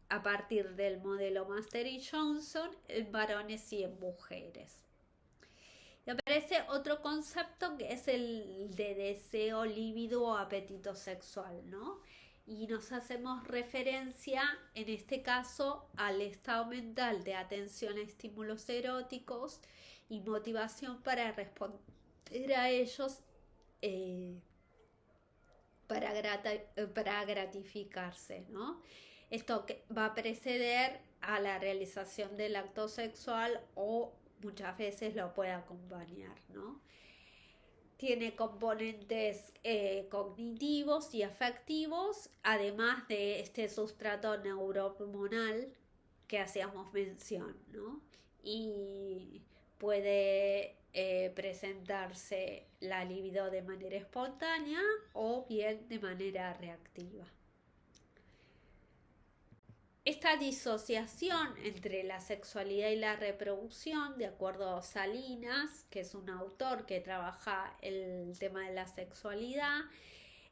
A: a partir del modelo Master y Johnson en varones y en mujeres? Y aparece otro concepto que es el de deseo, libido o apetito sexual, ¿no? Y nos hacemos referencia, en este caso, al estado mental de atención a estímulos eróticos y motivación para responder a ellos para gratificarse, ¿no? Esto va a preceder a la realización del acto sexual o muchas veces lo puede acompañar, ¿no? Tiene componentes cognitivos y afectivos, además de este sustrato neurohormonal que hacíamos mención, ¿no? Y puede presentarse la libido de manera espontánea o bien de manera reactiva. Esta disociación entre la sexualidad y la reproducción, de acuerdo a Salinas, que es un autor que trabaja el tema de la sexualidad,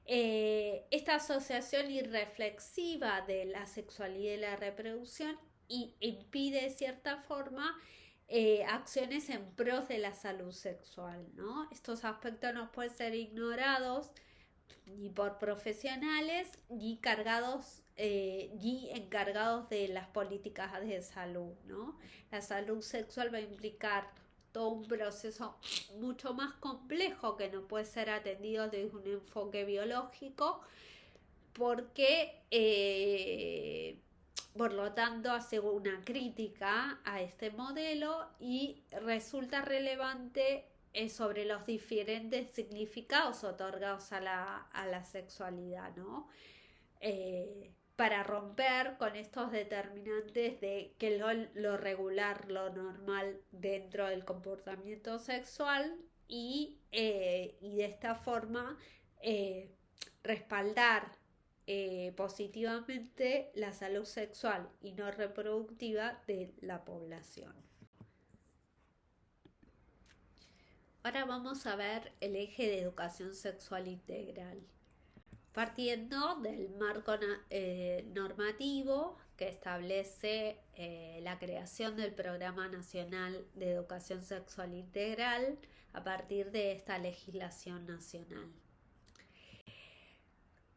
A: esta asociación irreflexiva de la sexualidad y la reproducción impide de cierta forma acciones en pros de la salud sexual, ¿no? Estos aspectos no pueden ser ignorados ni por profesionales ni encargados de las políticas de salud, ¿no? La salud sexual va a implicar todo un proceso mucho más complejo que no puede ser atendido desde un enfoque biológico, porque por lo tanto hace una crítica a este modelo y resulta relevante sobre los diferentes significados otorgados a la sexualidad, ¿no? Para romper con estos determinantes de que lo regular, lo normal dentro del comportamiento sexual y de esta forma eh, respaldar positivamente la salud sexual y no reproductiva de la población. Ahora vamos a ver el eje de educación sexual integral. Partiendo del marco normativo que establece la creación del Programa Nacional de Educación Sexual Integral a partir de esta legislación nacional.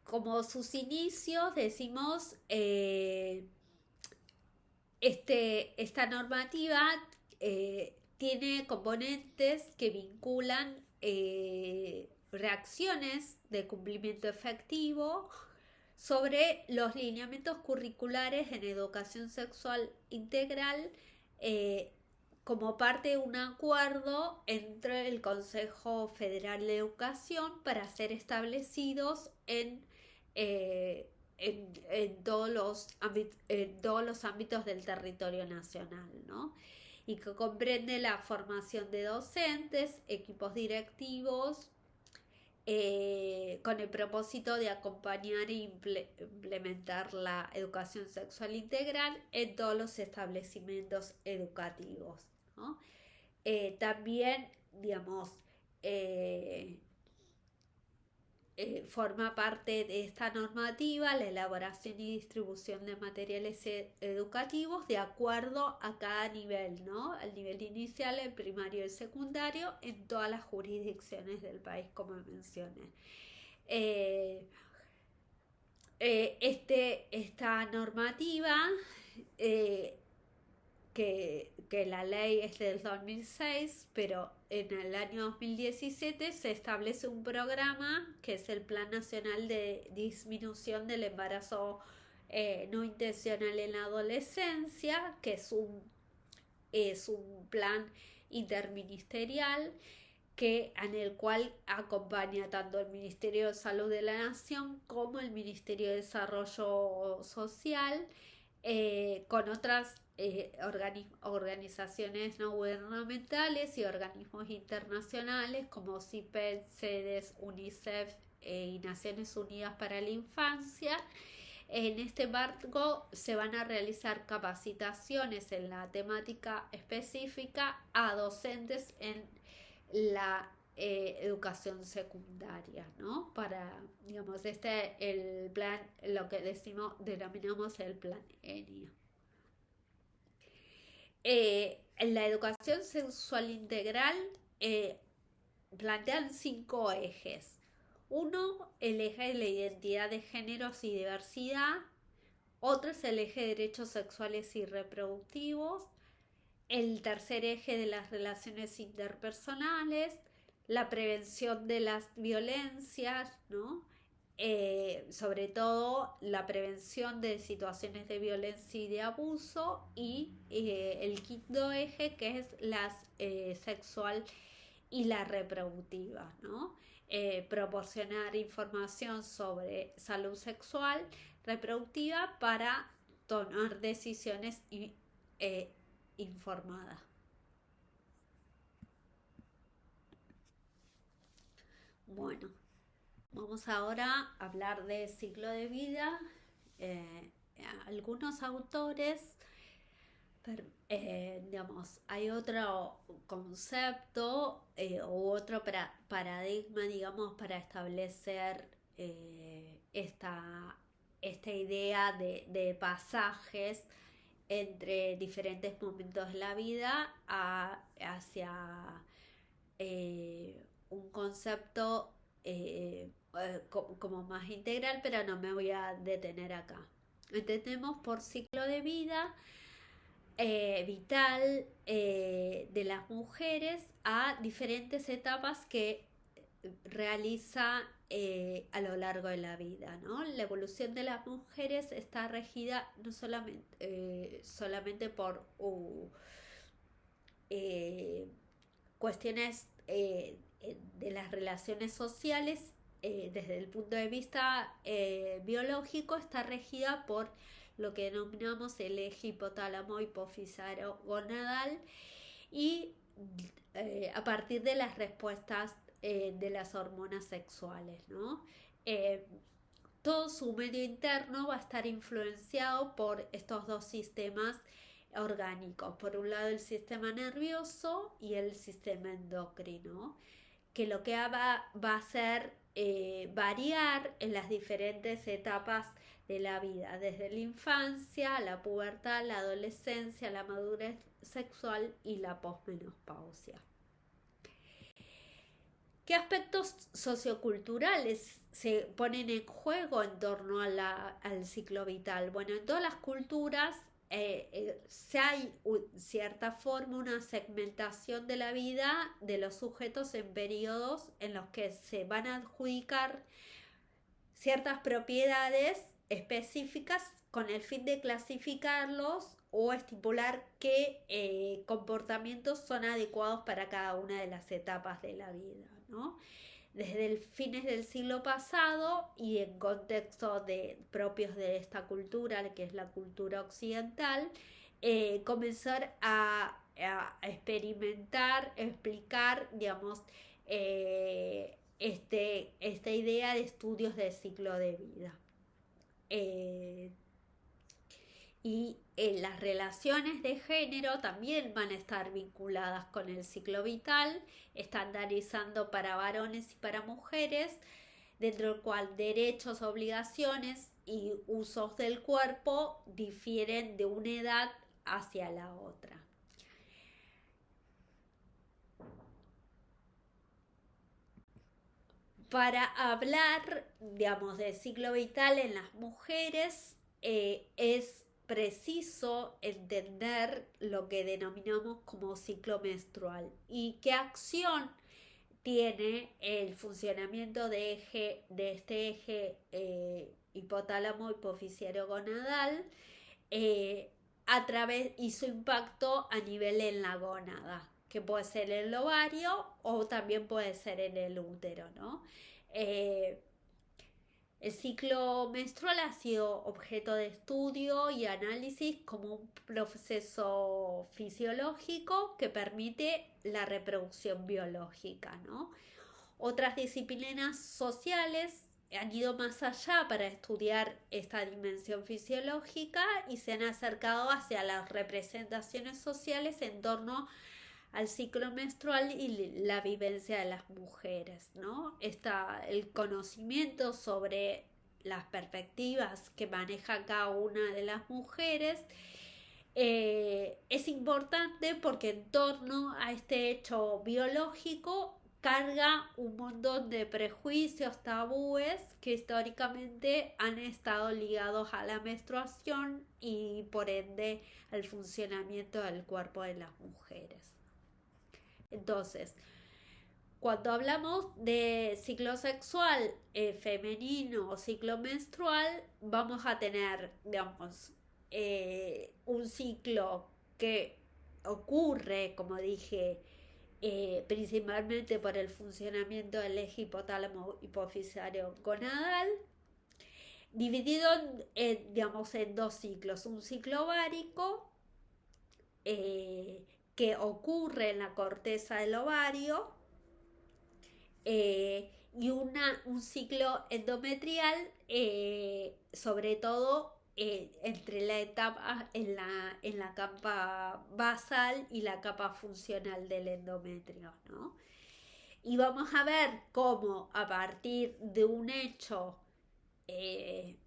A: Como sus inicios decimos, esta normativa tiene componentes que vinculan reacciones de cumplimiento efectivo sobre los lineamientos curriculares en educación sexual integral como parte de un acuerdo entre el Consejo Federal de Educación para ser establecidos en todos los ámbitos del territorio nacional, ¿no? Y que comprende la formación de docentes, equipos directivos, con el propósito de acompañar e implementar la educación sexual integral en todos los establecimientos educativos, ¿no? También, digamos, forma parte de esta normativa la elaboración y distribución de materiales educativos de acuerdo a cada nivel, ¿no? El nivel inicial, el primario y el secundario en todas las jurisdicciones del país, como mencioné. Esta normativa que la ley es del 2006, pero en el año 2017 se establece un programa que es el Plan Nacional de Disminución del Embarazo No Intencional en la Adolescencia, que es un plan interministerial en el cual acompaña tanto el Ministerio de Salud de la Nación como el Ministerio de Desarrollo Social, con otras organizaciones no gubernamentales y organismos internacionales como CIPED, CEDES, UNICEF y Naciones Unidas para la Infancia. En este marco se van a realizar capacitaciones en la temática específica a docentes en la educación secundaria, ¿no? Para, digamos, el plan, lo que denominamos el plan ENIA. La educación sexual integral plantean 5 ejes. Uno, el eje de la identidad de géneros y diversidad. Otro es el eje de derechos sexuales y reproductivos. El tercer eje de las relaciones interpersonales. La prevención de las violencias, ¿no? Sobre todo la prevención de situaciones de violencia y de abuso, y el quinto eje, que es la sexual y la reproductiva, ¿no? Proporcionar información sobre salud sexual reproductiva para tomar decisiones informadas. Bueno, vamos ahora a hablar de ciclo de vida. Algunos autores, digamos, hay otro concepto u otro paradigma, digamos, para establecer esta idea de pasajes entre diferentes momentos de la vida hacia un concepto como más integral, pero no me voy a detener acá. Entendemos por ciclo de vida vital de las mujeres a diferentes etapas que realiza a lo largo de la vida, ¿no? La evolución de las mujeres está regida no solamente por cuestiones de las relaciones sociales desde el punto de vista biológico está regida por lo que denominamos el eje hipotálamo hipofisario gonadal y a partir de las respuestas de las hormonas sexuales, ¿no? Eh, Todo su medio interno va a estar influenciado por estos dos sistemas orgánicos. Por un lado el sistema nervioso y el sistema endocrino, que lo que va a hacer variar en las diferentes etapas de la vida, desde la infancia, la pubertad, la adolescencia, la madurez sexual y la posmenopausia. ¿Qué aspectos socioculturales se ponen en juego en torno al ciclo vital? Bueno, en todas las culturas se hay cierta forma una segmentación de la vida de los sujetos en periodos en los que se van a adjudicar ciertas propiedades específicas con el fin de clasificarlos o estipular qué comportamientos son adecuados para cada una de las etapas de la vida, ¿no? Desde el fines del siglo pasado y en contextos propios de esta cultura, que es la cultura occidental, comenzar a experimentar, explicar, digamos, esta idea de estudios de ciclo de vida. Y las relaciones de género también van a estar vinculadas con el ciclo vital, estandarizando para varones y para mujeres, dentro del cual derechos, obligaciones y usos del cuerpo difieren de una edad hacia la otra. Para hablar, digamos, del ciclo vital en las mujeres, es preciso entender lo que denominamos como ciclo menstrual y qué acción tiene el funcionamiento de este eje hipotálamo hipofisario gonadal a través y su impacto a nivel en la gónada, que puede ser en el ovario o también puede ser en el útero, ¿no? El ciclo menstrual ha sido objeto de estudio y análisis como un proceso fisiológico que permite la reproducción biológica, ¿no? Otras disciplinas sociales han ido más allá para estudiar esta dimensión fisiológica y se han acercado hacia las representaciones sociales en torno al ciclo menstrual y la vivencia de las mujeres, ¿no? El conocimiento sobre las perspectivas que maneja cada una de las mujeres es importante porque en torno a este hecho biológico carga un montón de prejuicios, tabúes que históricamente han estado ligados a la menstruación y por ende al funcionamiento del cuerpo de las mujeres. Entonces, cuando hablamos de ciclo sexual femenino o ciclo menstrual, vamos a tener, digamos, un ciclo que ocurre, como dije, principalmente por el funcionamiento del eje hipotálamo hipofisario gonadal, dividido digamos, en dos ciclos. Un ciclo ovárico que ocurre en la corteza del ovario y un ciclo endometrial, sobre todo entre la etapa en la capa basal y la capa funcional del endometrio, ¿no? Y vamos a ver cómo a partir de un hecho que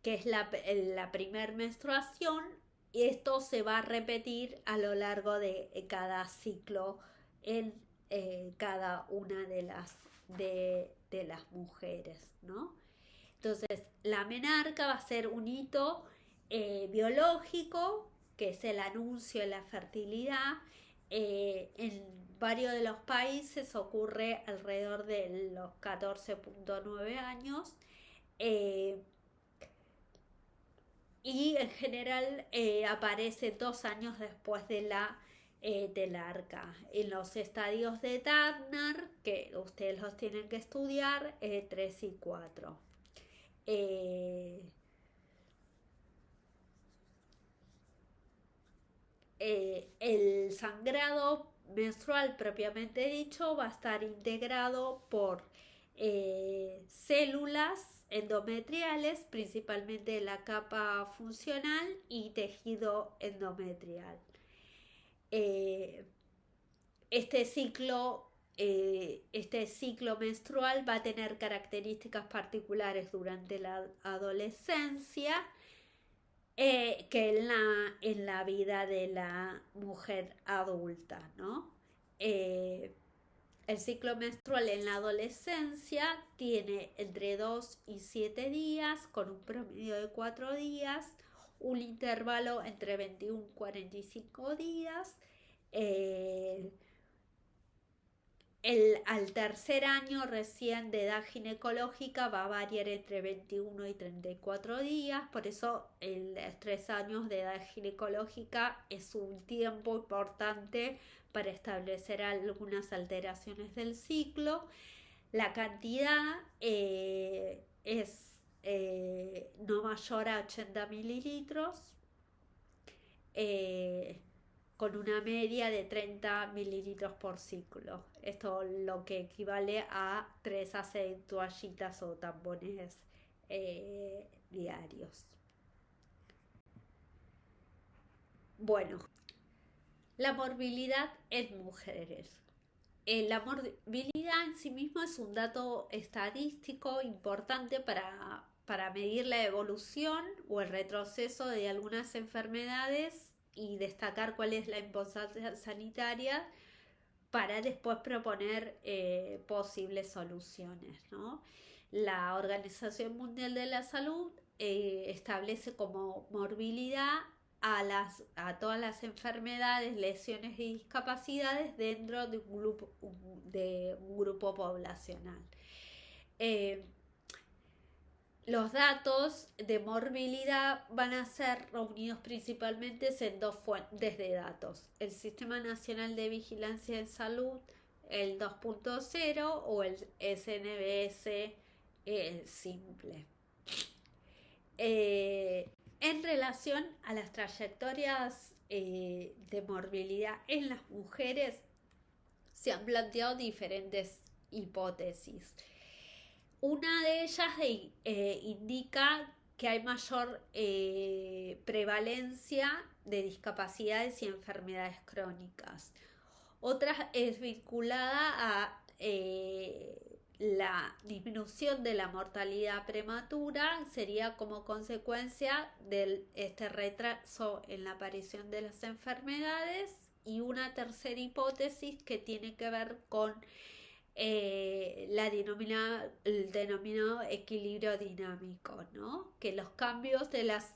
A: es la primer menstruación, esto se va a repetir a lo largo de cada ciclo en cada una de las mujeres, ¿no? Entonces, la menarca va a ser un hito biológico, que es el anuncio de la fertilidad. En varios de los países ocurre alrededor de los 14.9 años. Y en general aparece 2 años después de la del arca. En los estadios de Turner, que ustedes los tienen que estudiar, 3 y 4. Eh, el sangrado menstrual propiamente dicho va a estar integrado por células endometriales, principalmente la capa funcional y tejido endometrial. Eh, este ciclo este ciclo menstrual va a tener características particulares durante la adolescencia que en la vida de la mujer adulta, ¿no? Eh, el ciclo menstrual en la adolescencia tiene entre 2 y 7 días, con un promedio de 4 días, un intervalo entre 21 y 45 días. Eh, al tercer año recién de edad ginecológica va a variar entre 21 y 34 días, por eso los 3 años de edad ginecológica es un tiempo importante para establecer algunas alteraciones del ciclo. La cantidad es no mayor a 80 mililitros. Eh, con una media de 30 mililitros por ciclo. Esto lo que equivale a 3 a 6 toallitas o tampones diarios. Bueno, la morbilidad en mujeres. La morbilidad en sí mismo es un dato estadístico importante para medir la evolución o el retroceso de algunas enfermedades y destacar cuál es la importancia sanitaria para después proponer posibles soluciones, ¿no? La Organización Mundial de la Salud establece como morbilidad a todas las enfermedades, lesiones y discapacidades dentro de un grupo poblacional. Los datos de morbilidad van a ser reunidos principalmente en dos fuentes de datos: el Sistema Nacional de Vigilancia en Salud, el 2.0, o el SNBS simple. En relación a las trayectorias de morbilidad en las mujeres, se han planteado diferentes hipótesis. Una de ellas indica que hay mayor prevalencia de discapacidades y enfermedades crónicas. Otra es vinculada a la disminución de la mortalidad prematura, sería como consecuencia de este retraso en la aparición de las enfermedades. Y una tercera hipótesis que tiene que ver con el denominado equilibrio dinámico, ¿no? Que los cambios de las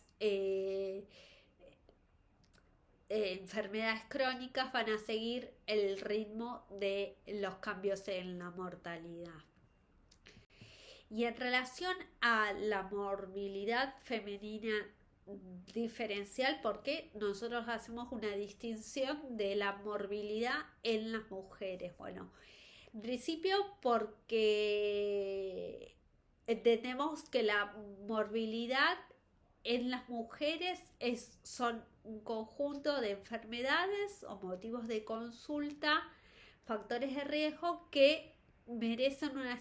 A: enfermedades crónicas van a seguir el ritmo de los cambios en la mortalidad. Y en relación a la morbilidad femenina diferencial, porque nosotros hacemos una distinción de la morbilidad en las mujeres. Bueno, en principio porque entendemos que la morbilidad en las mujeres son un conjunto de enfermedades o motivos de consulta, factores de riesgo que merecen una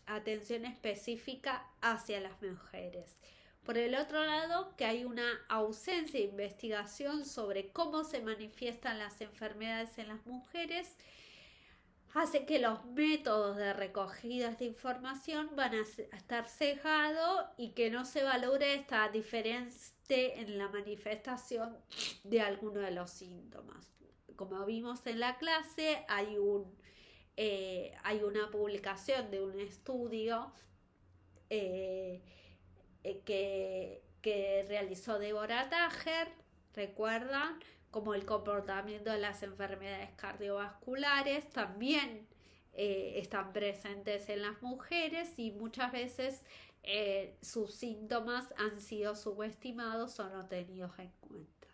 A: atención específica hacia las mujeres. Por el otro lado, que hay una ausencia de investigación sobre cómo se manifiestan las enfermedades en las mujeres, hace que los métodos de recogida de información van a estar sesgados y que no se valore esta diferencia en la manifestación de alguno de los síntomas. Como vimos en la clase, hay una publicación de un estudio que realizó Deborah Tager, ¿recuerdan? Como el comportamiento de las enfermedades cardiovasculares también están presentes en las mujeres y muchas veces sus síntomas han sido subestimados o no tenidos en cuenta.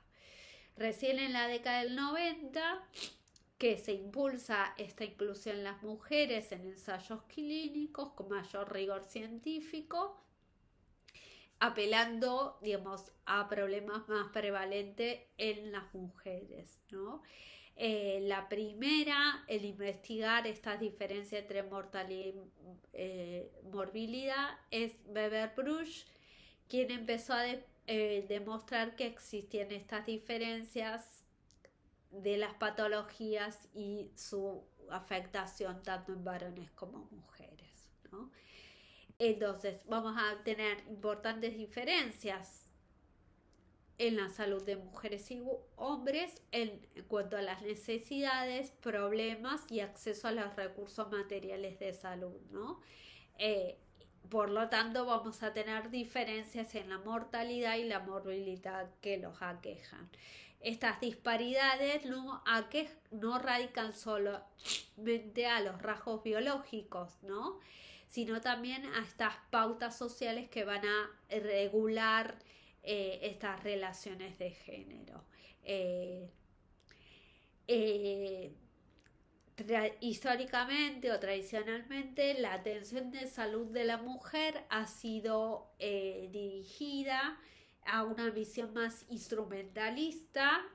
A: Recién en la década del 90 que se impulsa esta inclusión en las mujeres en ensayos clínicos con mayor rigor científico, apelando, digamos, a problemas más prevalentes en las mujeres, ¿no? La primera, el investigar estas diferencias entre mortalidad y morbilidad, es Weber Bruch, quien empezó a demostrar que existían estas diferencias de las patologías y su afectación tanto en varones como mujeres, ¿no? Entonces vamos a tener importantes diferencias en la salud de mujeres y hombres en cuanto a las necesidades, problemas y acceso a los recursos materiales de salud, ¿no? Por lo tanto, vamos a tener diferencias en la mortalidad y la morbilidad que los aquejan. Estas disparidades no radican solamente a los rasgos biológicos, ¿no? Sino también a estas pautas sociales que van a regular estas relaciones de género. Históricamente o tradicionalmente la atención de salud de la mujer ha sido dirigida a una visión más instrumentalista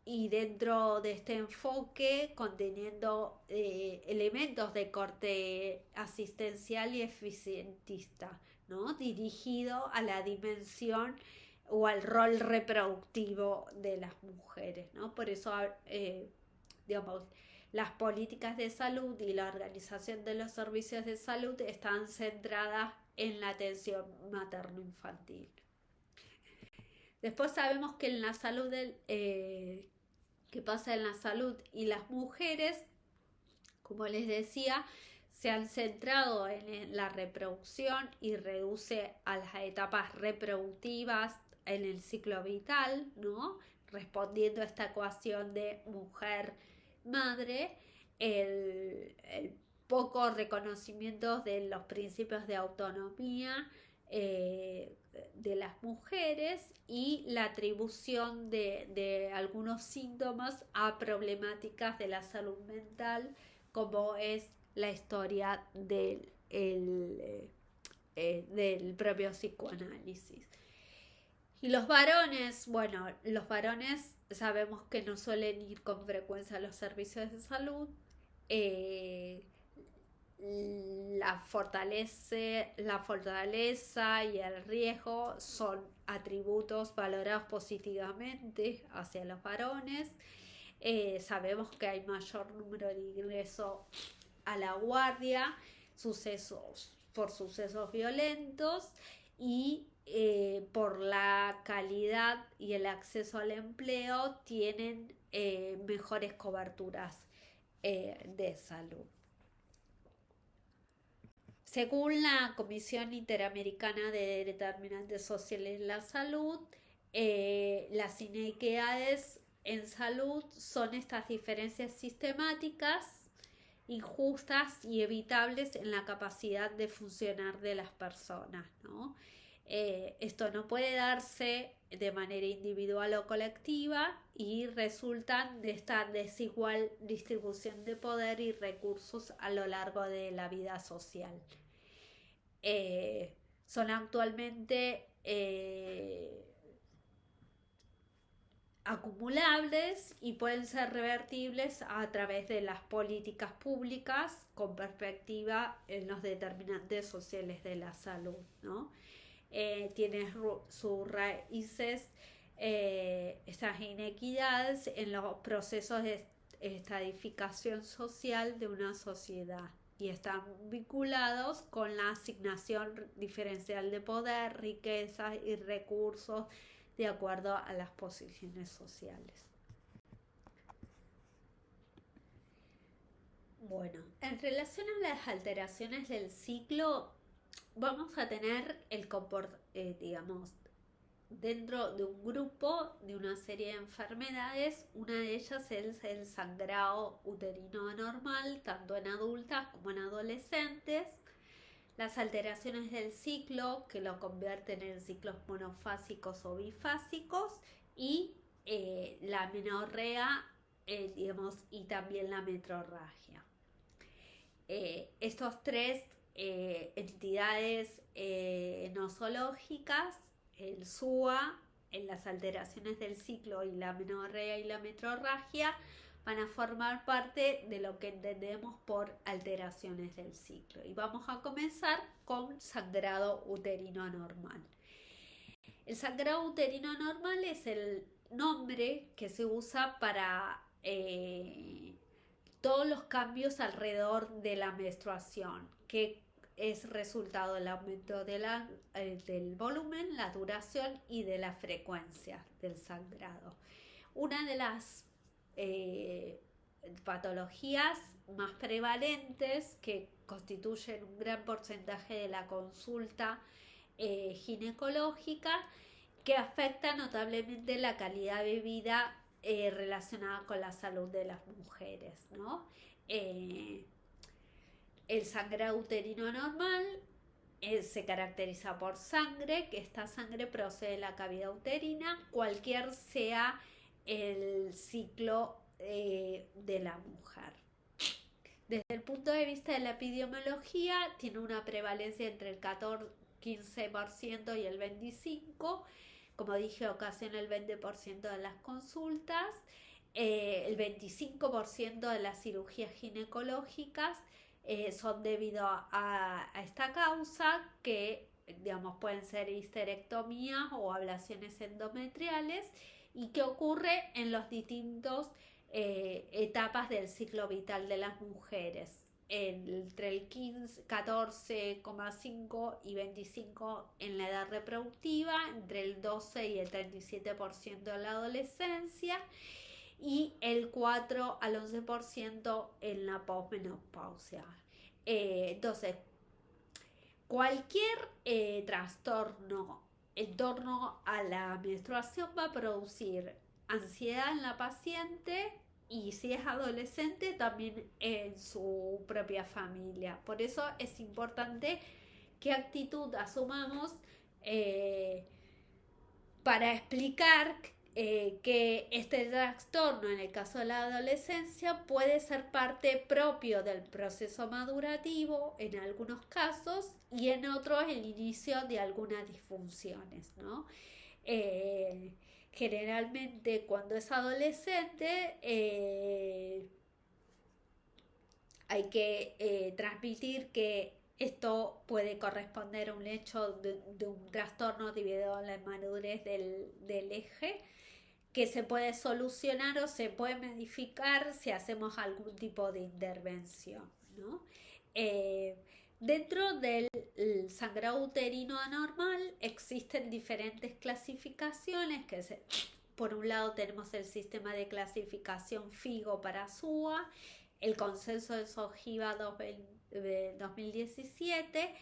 A: y dentro de este enfoque conteniendo elementos de corte asistencial y eficientista, ¿no? Dirigido a la dimensión o al rol reproductivo de las mujeres, ¿no? Por eso, digamos, las políticas de salud y la organización de los servicios de salud están centradas en la atención materno-infantil. Después sabemos que en la salud, que pasa en la salud y las mujeres, como les decía, se han centrado en la reproducción y reduce a las etapas reproductivas en el ciclo vital, ¿no? Respondiendo a esta ecuación de mujer-madre, el poco reconocimiento de los principios de autonomía de las mujeres y la atribución de algunos síntomas a problemáticas de la salud mental, como es la historia del propio psicoanálisis. Y los varones, bueno, los varones sabemos que no suelen ir con frecuencia a los servicios de salud. La fortaleza y el riesgo son atributos valorados positivamente hacia los varones. Sabemos que hay mayor número de ingreso a la guardia por sucesos violentos y por la calidad y el acceso al empleo tienen mejores coberturas de salud. Según la Comisión Interamericana de Determinantes Sociales de la Salud, las inequidades en salud son estas diferencias sistemáticas, injustas y evitables en la capacidad de funcionar de las personas, ¿no? Esto no puede darse de manera individual o colectiva y resultan de esta desigual distribución de poder y recursos a lo largo de la vida social. Son actualmente acumulables y pueden ser revertibles a través de las políticas públicas con perspectiva en los determinantes sociales de la salud, ¿no? Tiene sus raíces estas inequidades en los procesos de estratificación social de una sociedad y están vinculados con la asignación diferencial de poder, riquezas y recursos de acuerdo a las posiciones sociales. Bueno, en relación a las alteraciones del ciclo, vamos a tener digamos, dentro de un grupo de una serie de enfermedades, una de ellas es el sangrado uterino anormal, tanto en adultas como en adolescentes, las alteraciones del ciclo que lo convierten en ciclos monofásicos o bifásicos y la menorrea, y también la metrorragia. Estos tres entidades nosológicas, el SUA, en las alteraciones del ciclo y la menorrea y la metrorragia, van a formar parte de lo que entendemos por alteraciones del ciclo. Y vamos a comenzar con sangrado uterino anormal. El sangrado uterino anormal es el nombre que se usa para todos los cambios alrededor de la menstruación, que es resultado del aumento del volumen, la duración y de la frecuencia del sangrado. Una de las patologías más prevalentes, que constituyen un gran porcentaje de la consulta ginecológica, que afecta notablemente la calidad de vida relacionada con la salud de las mujeres, ¿no? El sangrado uterino anormal se caracteriza por sangre, que esta sangre procede de la cavidad uterina, cualquier sea el ciclo de la mujer. Desde el punto de vista de la epidemiología, tiene una prevalencia entre el 15% y el 25%. Como dije, ocasiona el 20% de las consultas, el 25% de las cirugías ginecológicas son debido a esta causa, que digamos pueden ser histerectomías o ablaciones endometriales, y que ocurre en los distintos etapas del ciclo vital de las mujeres, entre el 14,5 y 25 en la edad reproductiva, entre el 12 y el 37% en la adolescencia y el 4 al 11% en la posmenopausia. Entonces, cualquier trastorno en torno a la menstruación va a producir ansiedad en la paciente, y si es adolescente también en su propia familia. Por eso es importante qué actitud asumamos para explicar que este trastorno, en el caso de la adolescencia, puede ser parte propio del proceso madurativo en algunos casos, y en otros el inicio de algunas disfunciones, ¿no? Generalmente cuando es adolescente hay que transmitir que esto puede corresponder a un hecho de un trastorno debido a la inmadurez del eje, que se puede solucionar o se puede modificar si hacemos algún tipo de intervención, ¿no? Dentro del sangrado uterino anormal existen diferentes clasificaciones, por un lado tenemos el sistema de clasificación FIGO para SUA, el consenso de SOGIVA 2017,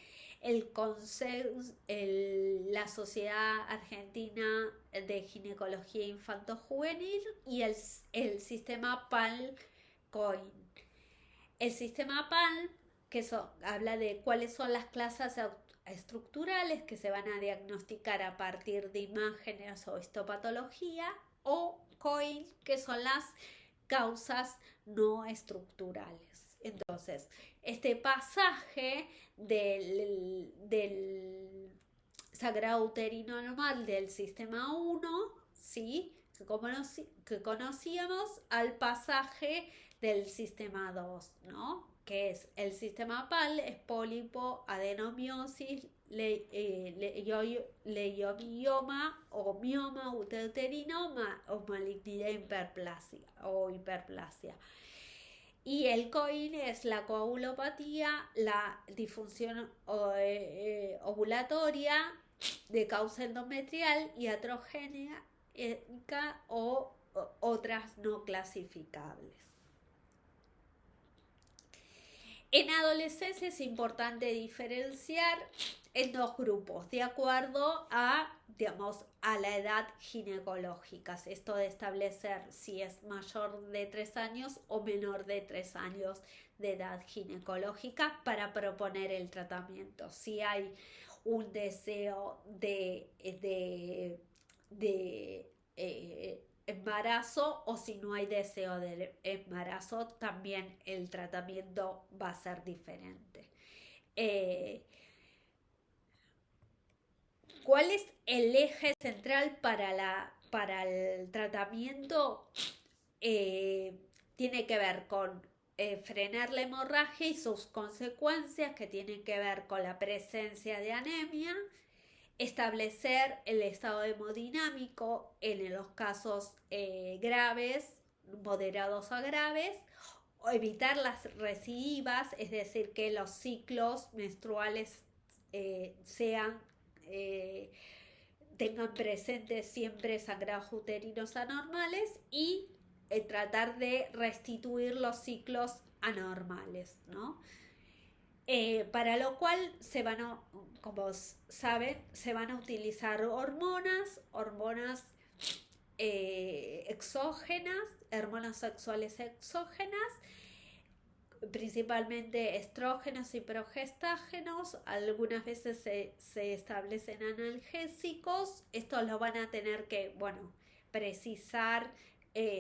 A: la Sociedad Argentina de Ginecología Infanto-Juvenil y el sistema PAL-COIN. El sistema PAL, habla de cuáles son las clases estructurales que se van a diagnosticar a partir de imágenes o histopatología, o COIN, que son las causas no estructurales. Entonces, este pasaje del sangrado uterino anormal del sistema 1, ¿sí?, que conocíamos, al pasaje del sistema 2, ¿no?, que es el sistema PAL, es pólipo, adenomiosis, leiomioma o mioma uterino o malignidad hiperplasia. Y el COIN es la coagulopatía, la disfunción ovulatoria de causa endometrial, y iatrogénica o otras no clasificables. En adolescencia es importante diferenciar en dos grupos, de acuerdo a la edad ginecológica. Esto de establecer si es mayor de 3 años o menor de 3 años de edad ginecológica para proponer el tratamiento. Si hay un deseo de embarazo o si no hay deseo de embarazo, también el tratamiento va a ser diferente. Eh, ¿Cuál es el eje central para el tratamiento? Eh, Tiene que ver con frenar la hemorragia y sus consecuencias, que tienen que ver con la presencia de anemia, establecer el estado hemodinámico en los casos graves, moderados a graves, o evitar las recidivas, es decir, que los ciclos menstruales sean eh, tengan presentes siempre sangrados uterinos anormales y tratar de restituir los ciclos anormales, ¿no? Para lo cual como saben, se van a utilizar hormonas exógenas, hormonas sexuales exógenas, principalmente estrógenos y progestágenos. Algunas veces se establecen analgésicos. Estos lo van a tener que, bueno, precisar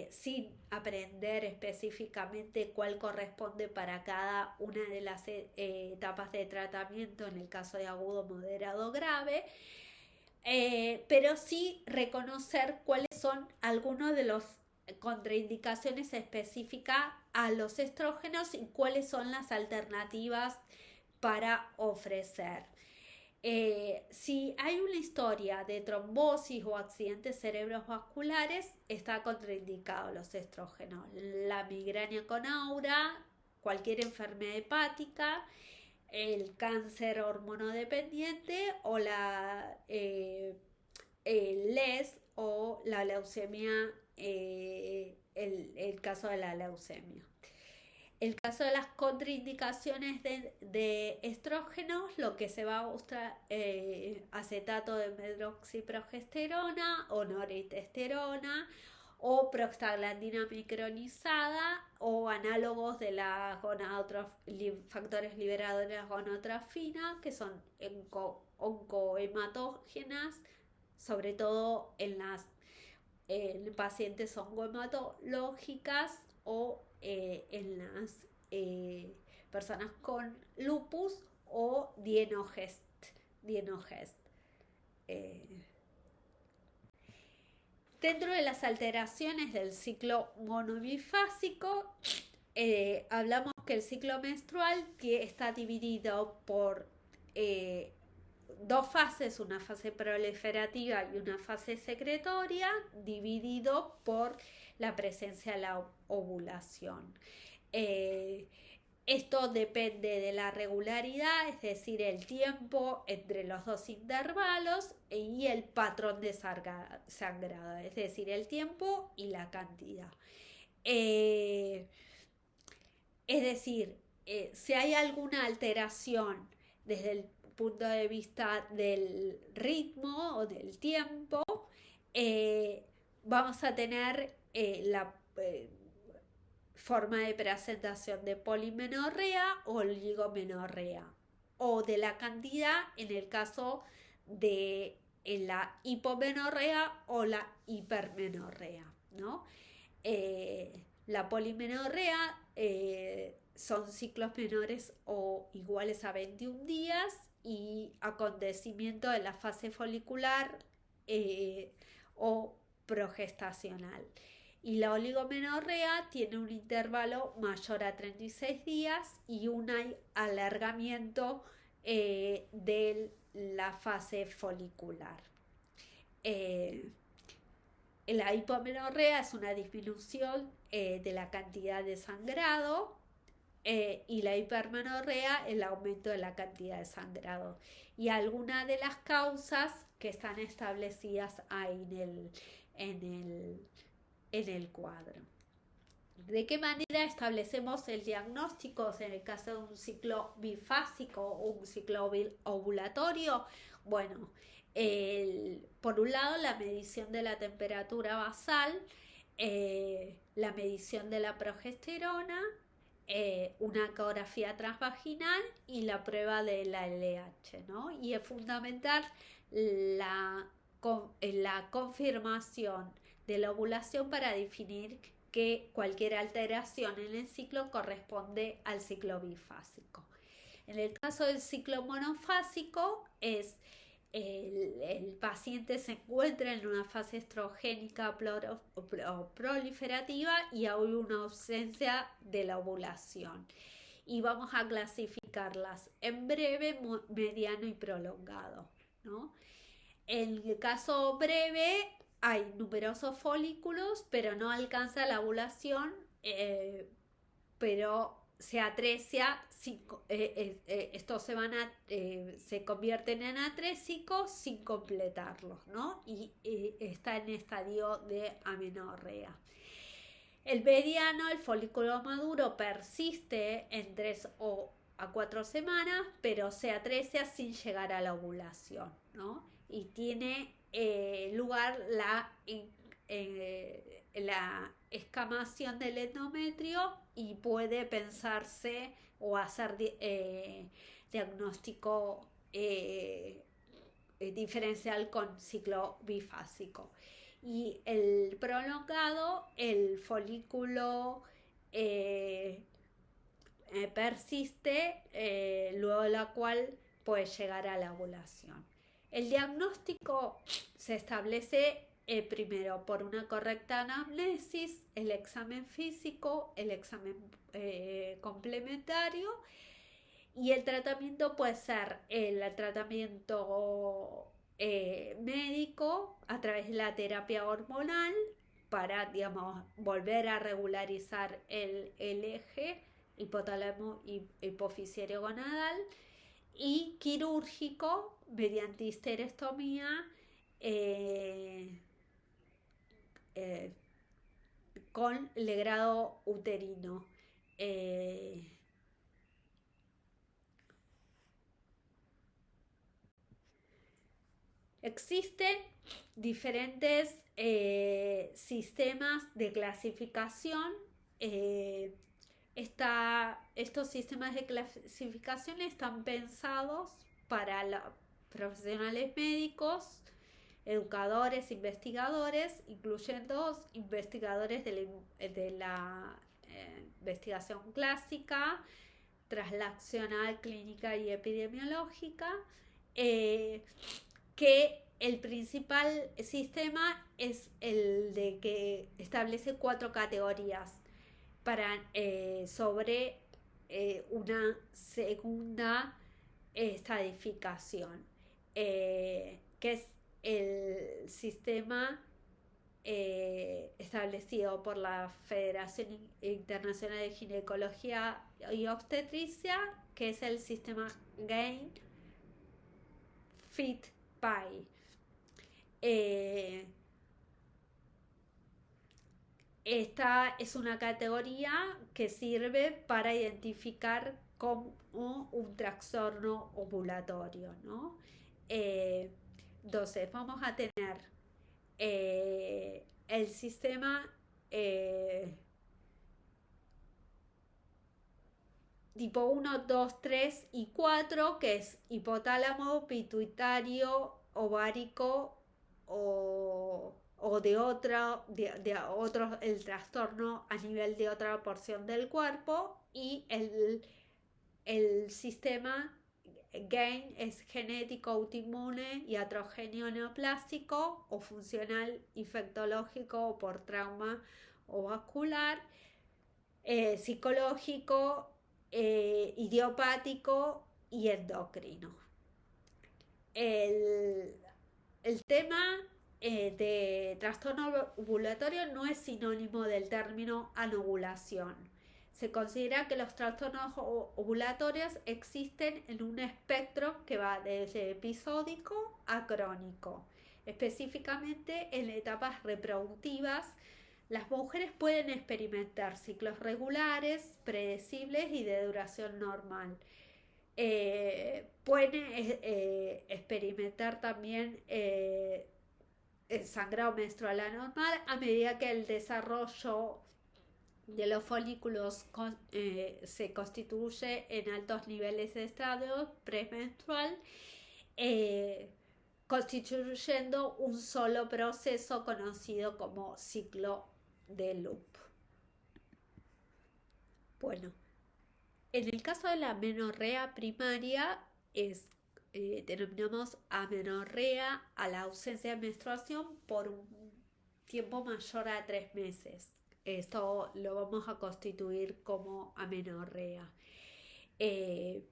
A: sin aprender específicamente cuál corresponde para cada una de las etapas de tratamiento en el caso de agudo, moderado, grave. Pero sí reconocer cuáles son algunos de los contraindicaciones específicas a los estrógenos y cuáles son las alternativas para ofrecer. Si hay una historia de trombosis o accidentes cerebrovasculares, está contraindicado los estrógenos. La migraña con aura, cualquier enfermedad hepática, el cáncer hormonodependiente o el LES o la leucemia, el caso de la leucemia. El caso de las contraindicaciones de estrógenos, lo que se va a usar acetato de medroxiprogesterona o noritesterona o prostaglandina micronizada o análogos de la factores liberadores de gonotrofina, que son oncohematógenas, sobre todo en pacientes oncohematológicas o en las personas con lupus o dienogest. Eh, Dentro de las alteraciones del ciclo monomifásico, hablamos que el ciclo menstrual está dividido por dos fases, una fase proliferativa y una fase secretoria, dividido por la presencia de la ovulación. Esto depende de la regularidad, es decir, el tiempo entre los dos intervalos y el patrón de sangrado, es decir, el tiempo y la cantidad. Es decir, si hay alguna alteración desde el punto de vista del ritmo o del tiempo, vamos a tener la forma de presentación de polimenorrea o oligomenorrea, o de la cantidad en el caso de la hipomenorrea o la hipermenorrea, ¿no? La polimenorrea son ciclos menores o iguales a 21 días y acontecimiento de la fase folicular o progestacional. Y la oligomenorrea tiene un intervalo mayor a 36 días y un alargamiento de la fase folicular. La hipomenorrea es una disminución de la cantidad de sangrado y la hipermenorrea el aumento de la cantidad de sangrado. Y algunas de las causas que están establecidas ahí en el cuadro. ¿De qué manera establecemos el diagnóstico en el caso de un ciclo bifásico o un ciclo ovulatorio? Bueno, por un lado la medición de la temperatura basal, la medición de la progesterona, una ecografía transvaginal y la prueba de la LH, ¿no? Y es fundamental la confirmación de la ovulación para definir que cualquier alteración en el ciclo corresponde al ciclo bifásico. En el caso del ciclo monofásico el paciente se encuentra en una fase estrogénica o proliferativa y hay una ausencia de la ovulación. Y vamos a clasificarlas en breve, mediano y prolongado, ¿no? En el caso breve hay numerosos folículos, pero no alcanza la ovulación, pero se atresia, estos se convierten en atrésicos sin completarlos, ¿no? Y está en estadio de amenorrea. El mediano, el folículo maduro, persiste en 3 o a 4 semanas, pero se atresia sin llegar a la ovulación, ¿no? Y tiene lugar la escamación del endometrio y puede pensarse o hacer diagnóstico diferencial con ciclo bifásico. Y el prolongado, el folículo persiste, luego de la cual puede llegar a la ovulación. El diagnóstico se establece primero por una correcta anamnesis, el examen físico, el examen complementario, y el tratamiento puede ser el tratamiento médico a través de la terapia hormonal para, digamos, volver a regularizar el eje hipotálamo y hipofisiario gonadal, y quirúrgico mediante histerectomía con legrado uterino. Existen diferentes sistemas de clasificación. Estos sistemas de clasificación están pensados para los profesionales médicos, educadores, investigadores, incluyendo investigadores de la investigación clásica, translacional, clínica y epidemiológica, que el principal sistema es el de que establece 4 categorías sobre una segunda estadificación, que es el sistema establecido por la Federación Internacional de Ginecología y Obstetricia, que es el sistema GAIN Fit PI. Esta es una categoría que sirve para identificar como un trastorno ovulatorio, ¿no? Entonces vamos a tener el sistema tipo 1, 2, 3 y 4, que es hipotálamo, pituitario, ovárico o de otro, el trastorno a nivel de otra porción del cuerpo, y el sistema GAIN es genético, autoinmune, iatrogéneo, neoplásico o funcional, infectológico o por trauma o vascular, psicológico, idiopático y endocrino. El tema de trastorno ovulatorio no es sinónimo del término anovulación. Se considera que los trastornos ovulatorios existen en un espectro que va desde episódico a crónico. Específicamente en etapas reproductivas, las mujeres pueden experimentar ciclos regulares, predecibles y de duración normal. Pueden experimentar también sangrado menstrual anormal a medida que el desarrollo de los folículos se constituye en altos niveles de estradiol premenstrual, constituyendo un solo proceso conocido como ciclo de loop. Bueno, en el caso de la amenorrea primaria denominamos amenorrea a la ausencia de menstruación por un tiempo mayor a 3 meses. Esto lo vamos a constituir como amenorrea. Eh,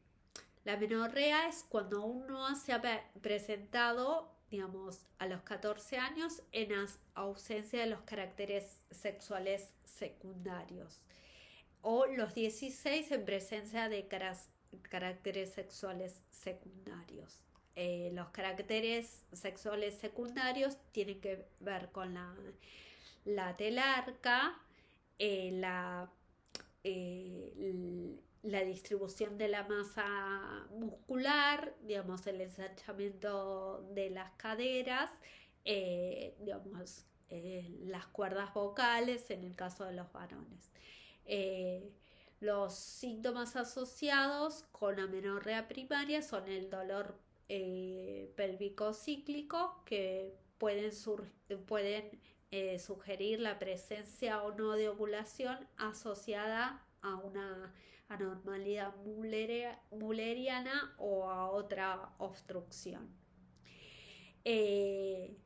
A: la amenorrea es cuando aún no se ha presentado, digamos, a los 14 años en ausencia de los caracteres sexuales secundarios o los 16 en presencia de caracteres sexuales secundarios. Los caracteres sexuales secundarios tienen que ver con la telarca, la la distribución de la masa muscular, digamos, el ensanchamiento de las caderas, digamos, las cuerdas vocales en el caso de los varones. Los síntomas asociados con amenorrea primaria son el dolor pélvico cíclico, que pueden sugerir la presencia o no de ovulación asociada a una anormalidad mulleriana o a otra obstrucción. En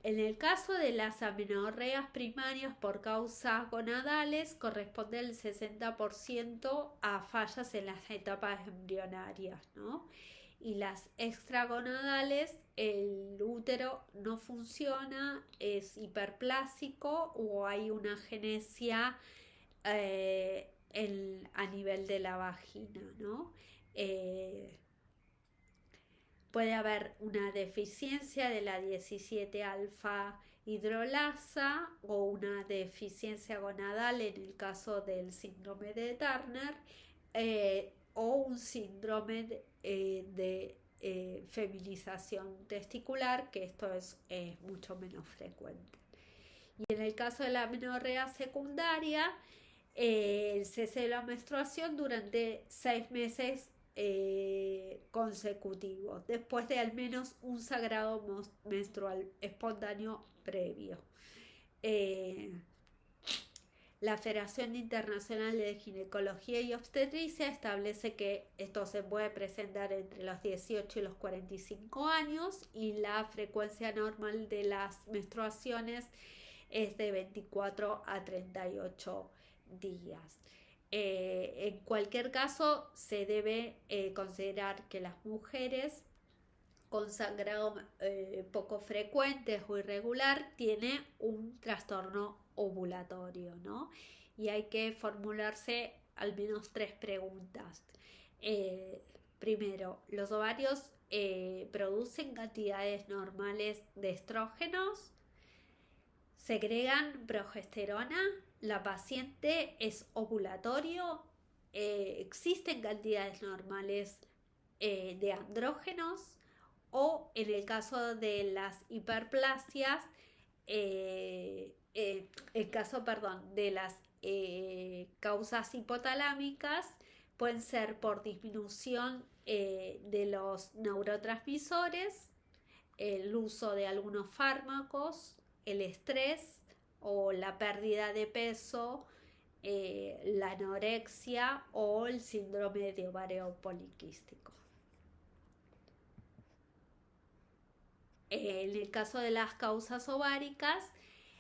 A: el caso de las amenorreas primarias por causas gonadales, corresponde el 60% a fallas en las etapas embrionarias, ¿no? Y las extragonadales, el útero no funciona, es hiperplásico o hay una agenesia a nivel de la vagina, ¿no? Puede haber una deficiencia de la 17 alfa hidrolasa o una deficiencia gonadal en el caso del síndrome de Turner, o un síndrome de feminización testicular, que esto es mucho menos frecuente. Y en el caso de la amenorrea secundaria, el cese de la menstruación durante 6 meses consecutivos, después de al menos un sangrado menstrual espontáneo previo. La Federación Internacional de Ginecología y Obstetricia establece que esto se puede presentar entre los 18 y los 45 años y la frecuencia normal de las menstruaciones es de 24 a 38 días. En cualquier caso, se debe considerar que las mujeres con sangrado poco frecuente o irregular tienen un trastorno ovulatorio, ¿no? Y hay que formularse al menos 3 preguntas. Primero, ¿los ovarios producen cantidades normales de estrógenos? ¿Segregan progesterona? ¿La paciente es ovulatorio? ¿Existen cantidades normales de andrógenos? O en el caso de las hiperplasias, el caso, perdón, de las causas hipotalámicas, pueden ser por disminución de los neurotransmisores, el uso de algunos fármacos, el estrés o la pérdida de peso, la anorexia o el síndrome de ovario poliquístico. En el caso de las causas ováricas,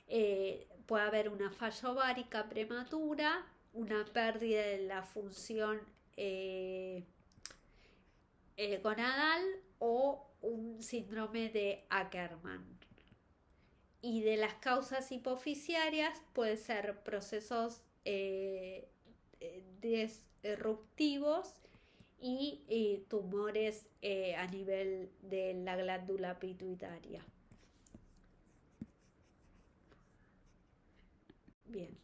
A: puede haber una falla ovárica prematura, una pérdida de la función gonadal o un síndrome de Ackermann. Y de las causas hipofisiarias puede ser procesos disruptivos y tumores a nivel de la glándula pituitaria. Bien.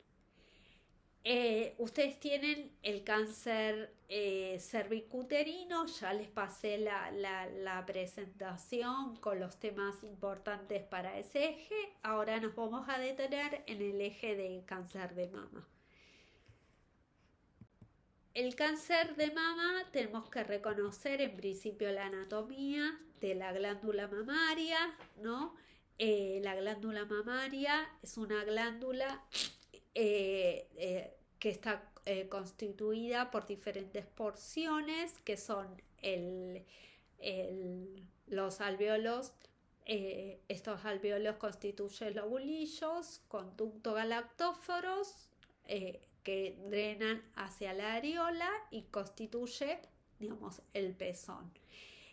A: Ustedes tienen el cáncer cervicuterino, ya les pasé la presentación con los temas importantes para ese eje. Ahora nos vamos a detener en el eje de cáncer de mama. el cáncer de mama tenemos que reconocer en principio la anatomía de la glándula mamaria, ¿no? La glándula mamaria es una glándula que está constituida por diferentes porciones que son los alvéolos. Estos alvéolos constituyen lobulillos, conducto galactóforos, que drenan hacia la areola y constituye, digamos, el pezón.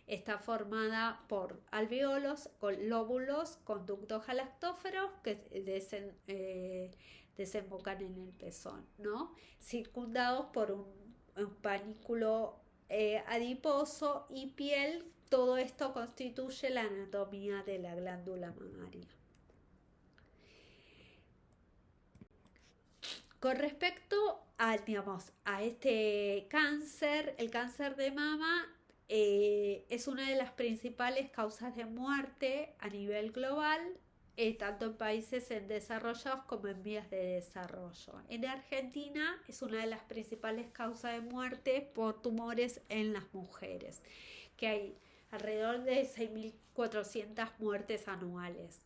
A: Está formada por alvéolos, con lóbulos, conductos galactóferos que desembocan en el pezón, ¿no? Circundados por un panículo adiposo y piel. Todo esto constituye la anatomía de la glándula mamaria. Con respecto a este cáncer, el cáncer de mama es una de las principales causas de muerte a nivel global, tanto en países desarrollados como en vías de desarrollo. En Argentina es una de las principales causas de muerte por tumores en las mujeres, que hay alrededor de 6.400 muertes anuales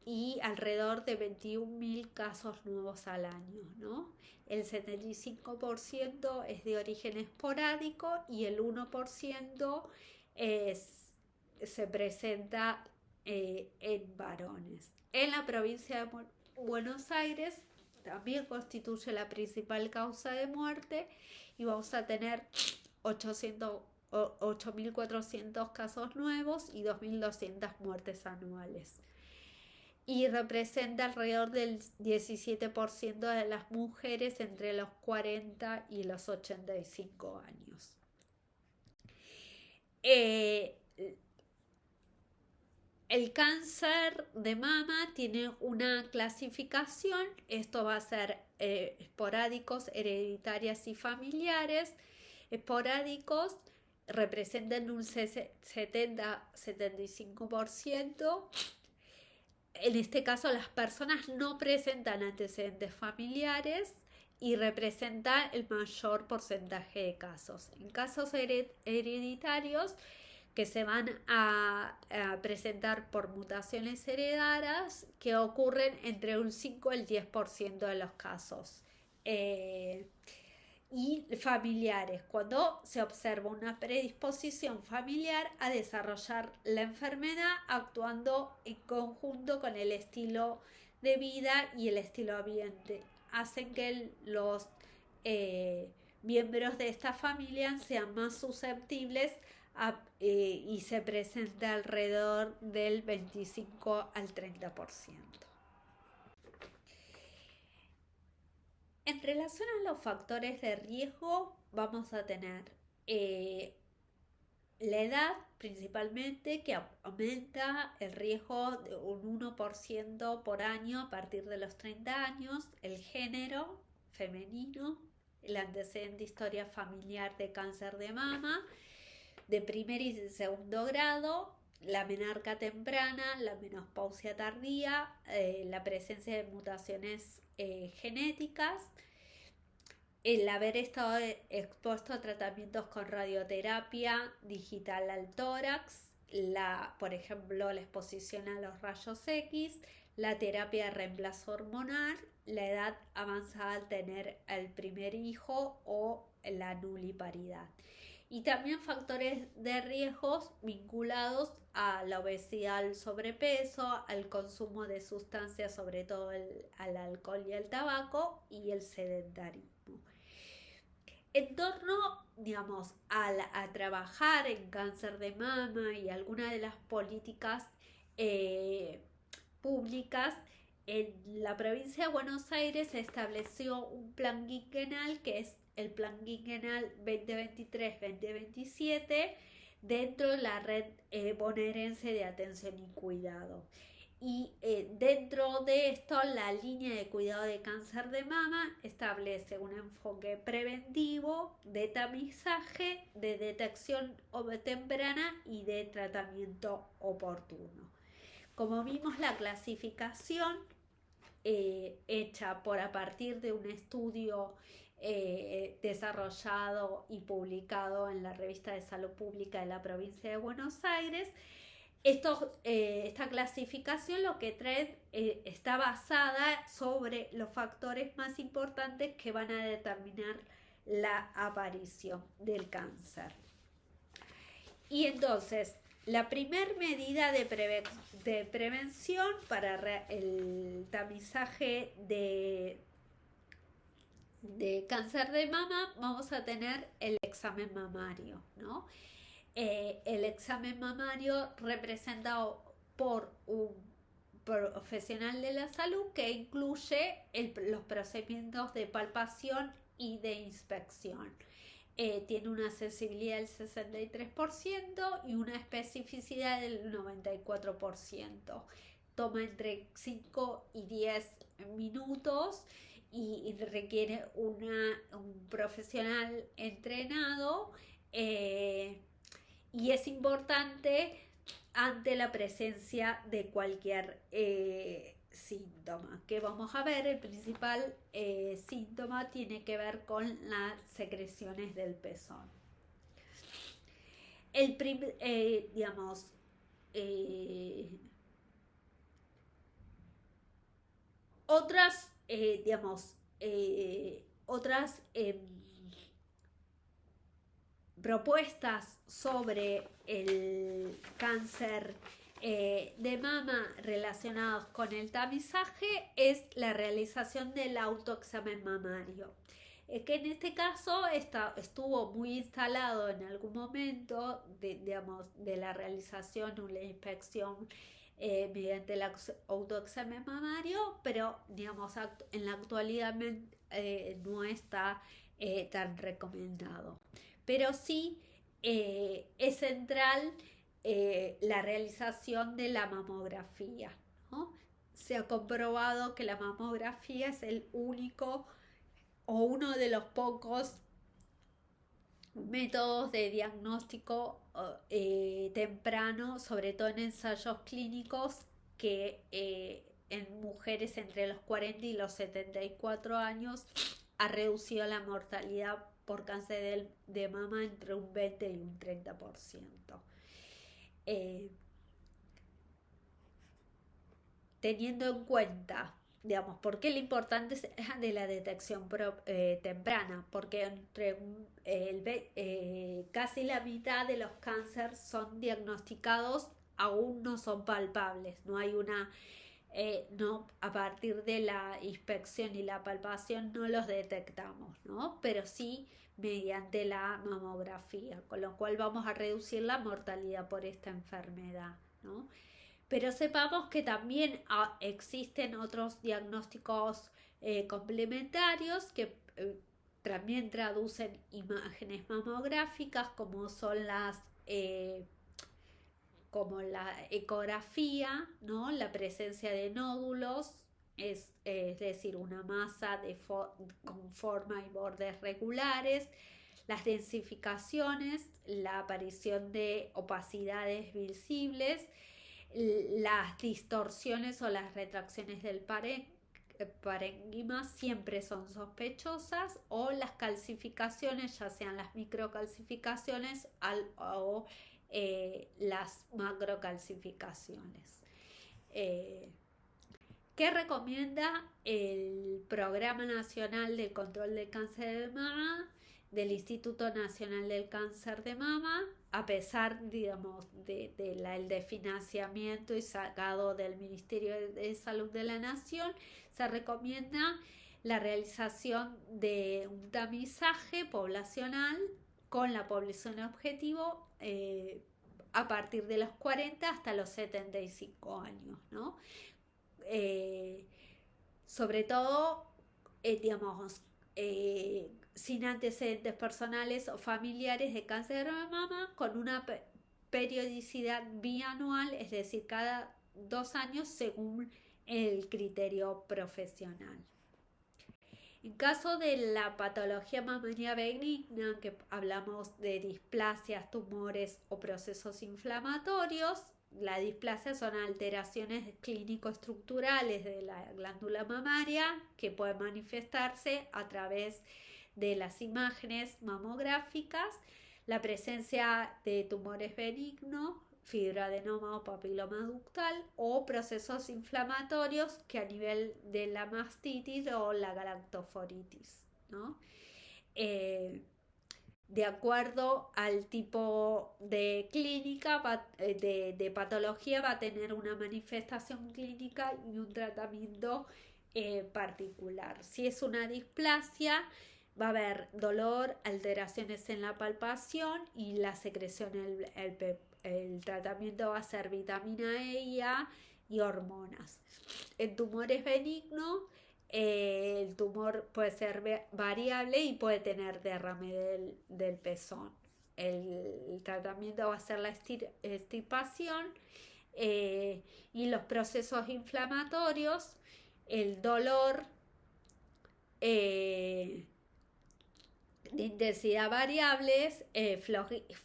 A: y alrededor de 21.000 casos nuevos al año, ¿no? El 75% es de origen esporádico y el 1% se presenta en varones. En la provincia de Buenos Aires también constituye la principal causa de muerte y vamos a tener 8.400 casos nuevos y 2.200 muertes anuales. Y representa alrededor del 17% de las mujeres entre los 40 y los 85 años. El cáncer de mama tiene una clasificación. Esto va a ser esporádicos, hereditarias y familiares. Esporádicos representan un 70-75%. En este caso, las personas no presentan antecedentes familiares y representa el mayor porcentaje de casos. En casos hereditarios, que se van a presentar por mutaciones heredadas, que ocurren entre un 5 y el 10% de los casos. Y familiares, cuando se observa una predisposición familiar a desarrollar la enfermedad actuando en conjunto con el estilo de vida y el estilo ambiente, hacen que los miembros de esta familia sean más susceptibles y se presenta alrededor del 25 al 30%. En relación a los factores de riesgo, vamos a tener la edad principalmente, que aumenta el riesgo de un 1% por año a partir de los 30 años, el género femenino, el antecedente de historia familiar de cáncer de mama, de primer y segundo grado, la menarca temprana, la menopausia tardía, la presencia de mutaciones genéticas, el haber estado expuesto a tratamientos con radioterapia digital al tórax, por ejemplo, la exposición a los rayos X, la terapia de reemplazo hormonal, la edad avanzada al tener el primer hijo o la nuliparidad. Y también factores de riesgos vinculados a la obesidad, al sobrepeso, al consumo de sustancias, sobre todo al alcohol y al tabaco, y el sedentarismo. En torno, digamos, a trabajar en cáncer de mama y algunas de las políticas públicas, en la provincia de Buenos Aires se estableció un plan quinquenal que es el Plan Quinquenal 2023-2027 dentro de la red bonaerense de atención y cuidado. Y dentro de esto, la línea de cuidado de cáncer de mama establece un enfoque preventivo, de tamizaje, de detección temprana y de tratamiento oportuno. Como vimos, la clasificación hecha a partir de un estudio desarrollado y publicado en la Revista de Salud Pública de la provincia de Buenos Aires. Esta clasificación lo que trae está basada sobre los factores más importantes que van a determinar la aparición del cáncer. Y entonces, la primer medida de prevención para el tamizaje de cáncer de mama, vamos a tener el examen mamario, ¿no? El examen mamario representado por un profesional de la salud que incluye los procedimientos de palpación y de inspección. Tiene una sensibilidad del 63% y una especificidad del 94%. Toma entre 5 y 10 minutos y requiere un profesional entrenado, y es importante ante la presencia de cualquier síntoma. Que vamos a ver, el principal síntoma tiene que ver con las secreciones del pezón. Otras propuestas sobre el cáncer de mama relacionados con el tamizaje es la realización del autoexamen mamario, que en este caso estuvo muy instalado en algún momento de la realización o la inspección mediante el autoexamen mamario, pero en la actualidad no está tan recomendado. Pero sí es central la realización de la mamografía, ¿no? Se ha comprobado que la mamografía es el único o uno de los pocos métodos de diagnóstico temprano, sobre todo en ensayos clínicos, que en mujeres entre los 40 y los 74 años ha reducido la mortalidad por cáncer de mama entre un 20 y un 30%. Teniendo en cuenta, ¿por qué lo importante es de la detección temprana? Porque casi la mitad de los cánceres son diagnosticados, aún no son palpables, no hay no, a partir de la inspección y la palpación no los detectamos, ¿no? Pero sí mediante la mamografía, con lo cual vamos a reducir la mortalidad por esta enfermedad, ¿no? Pero sepamos que también existen otros diagnósticos complementarios que también traducen imágenes mamográficas, como son como la ecografía, ¿no? La presencia de nódulos, es decir, una masa con forma y bordes regulares, las densificaciones, la aparición de opacidades visibles, las distorsiones o las retracciones del parénquima siempre son sospechosas, o las calcificaciones, ya sean las microcalcificaciones o las macrocalcificaciones. ¿Qué recomienda el Programa Nacional de Control del Cáncer de Mama del Instituto Nacional del Cáncer de Mama? A pesar, del financiamiento y sacado del Ministerio de Salud de la Nación, se recomienda la realización de un tamizaje poblacional con la población objetivo a partir de los 40 hasta los 75 años, ¿no? Sobre todo, sin antecedentes personales o familiares de cáncer de mama, con una periodicidad bianual, es decir, cada 2 años según el criterio profesional. En caso de la patología mamaria benigna, que hablamos de displasias, tumores o procesos inflamatorios, la displasia son alteraciones clínico-estructurales de la glándula mamaria que pueden manifestarse a través de las imágenes mamográficas, la presencia de tumores benignos, fibroadenoma o papiloma ductal o procesos inflamatorios que a nivel de la mastitis o la galactoforitis, ¿no? De acuerdo al tipo de clínica, de patología, va a tener una manifestación clínica y un tratamiento particular. Si es una displasia, va a haber dolor, alteraciones en la palpación y la secreción. El tratamiento va a ser vitamina E y A y hormonas. En tumores benignos, el tumor puede ser variable y puede tener derrame del pezón. El tratamiento va a ser la extirpación y los procesos inflamatorios, el dolor de intensidad variables,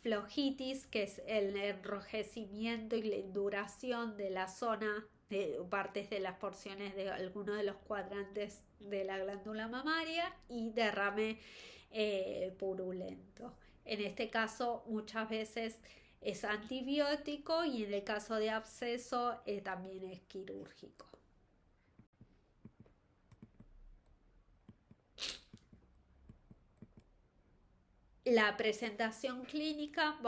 A: flojitis, que es el enrojecimiento y la induración de la zona de partes de las porciones de algunos de los cuadrantes de la glándula mamaria y derrame purulento. En este caso muchas veces es antibiótico y en el caso de absceso también es quirúrgico. La presentación clínica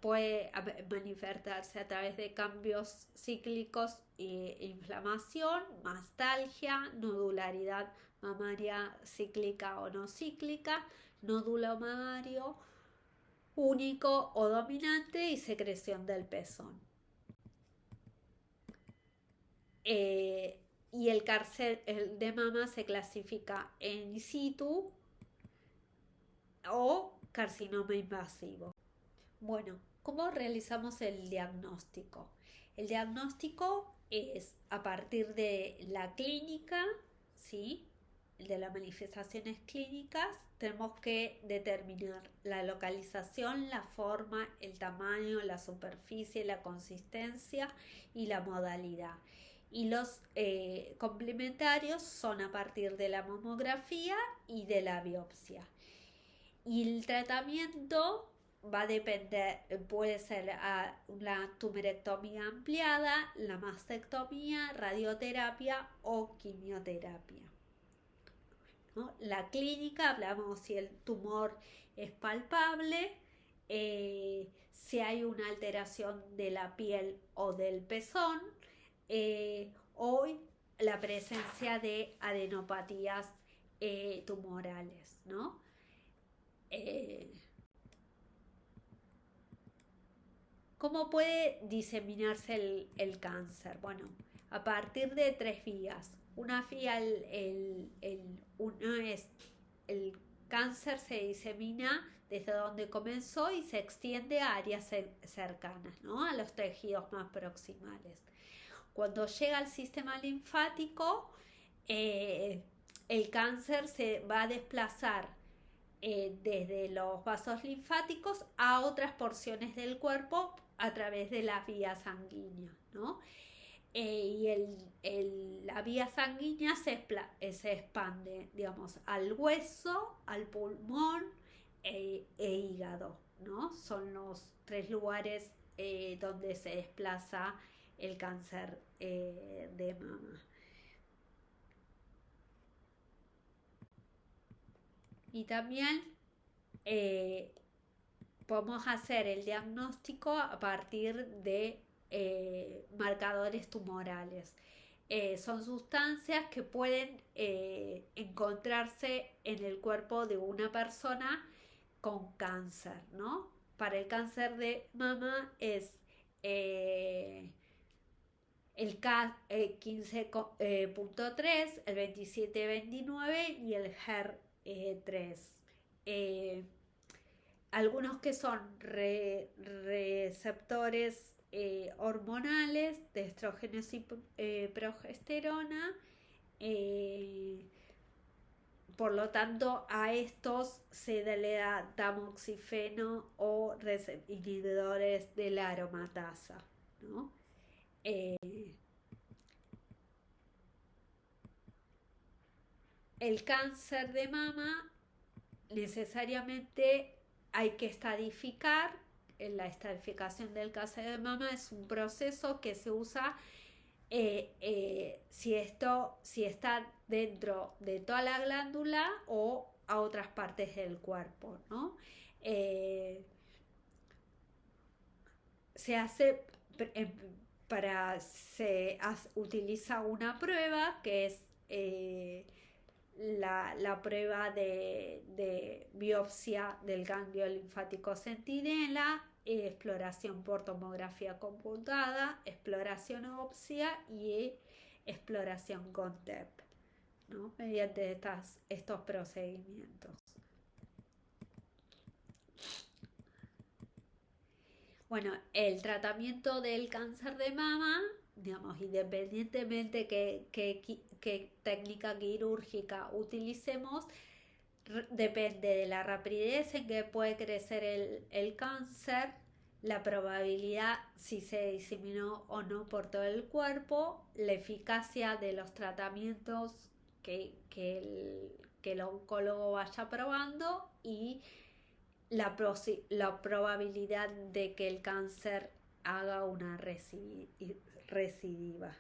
A: puede manifestarse a través de cambios cíclicos e inflamación, mastalgia, nodularidad mamaria cíclica o no cíclica, nódulo mamario único o dominante y secreción del pezón. Y el cáncer de mama se clasifica in situ o carcinoma invasivo. Bueno, ¿cómo realizamos el diagnóstico? El diagnóstico es a partir de la clínica, ¿sí? De las manifestaciones clínicas, tenemos que determinar la localización, la forma, el tamaño, la superficie, la consistencia y la modalidad. Y los complementarios son a partir de la mamografía y de la biopsia. Y el tratamiento va a depender, puede ser la tumerectomía ampliada, la mastectomía, radioterapia o quimioterapia, ¿no? La clínica, hablamos si el tumor es palpable, si hay una alteración de la piel o del pezón, o la presencia de adenopatías tumorales, ¿no? ¿Cómo puede diseminarse el cáncer? Bueno, a partir de 3 vías. Una vía, una es el cáncer se disemina desde donde comenzó y se extiende a áreas cercanas, ¿no? A los tejidos más proximales. Cuando llega al sistema linfático, el cáncer se va a desplazar desde los vasos linfáticos a otras porciones del cuerpo a través de las vías sanguíneas, ¿no? Y la vía sanguínea se expande, digamos, al hueso, al pulmón e hígado, ¿no? Son los 3 lugares donde se desplaza el cáncer de mama. Y también podemos hacer el diagnóstico a partir de marcadores tumorales. Son sustancias que pueden encontrarse en el cuerpo de una persona con cáncer, ¿no? Para el cáncer de mama es el K15.3, el 2729 y el HER3. Algunos que son receptores hormonales de estrógenos y progesterona. Por lo tanto, a estos se le da tamoxifeno o inhibidores de la aromatasa, ¿no? Eh, el cáncer de mama necesariamente hay que estadificar. La estadificación del cáncer de mama es un proceso que se usa si está dentro de toda la glándula o a otras partes del cuerpo, ¿no? Eh, se hace utiliza una prueba que es la prueba de biopsia del ganglio linfático centinela, exploración por tomografía computada, exploración ósea y exploración con TEP, ¿no? Mediante estos procedimientos. Bueno, el tratamiento del cáncer de mama, digamos, independientemente qué técnica quirúrgica utilicemos, depende de la rapidez en que puede crecer el cáncer, la probabilidad si se diseminó o no por todo el cuerpo, la eficacia de los tratamientos que el oncólogo vaya probando y la probabilidad de que el cáncer haga una recidiva.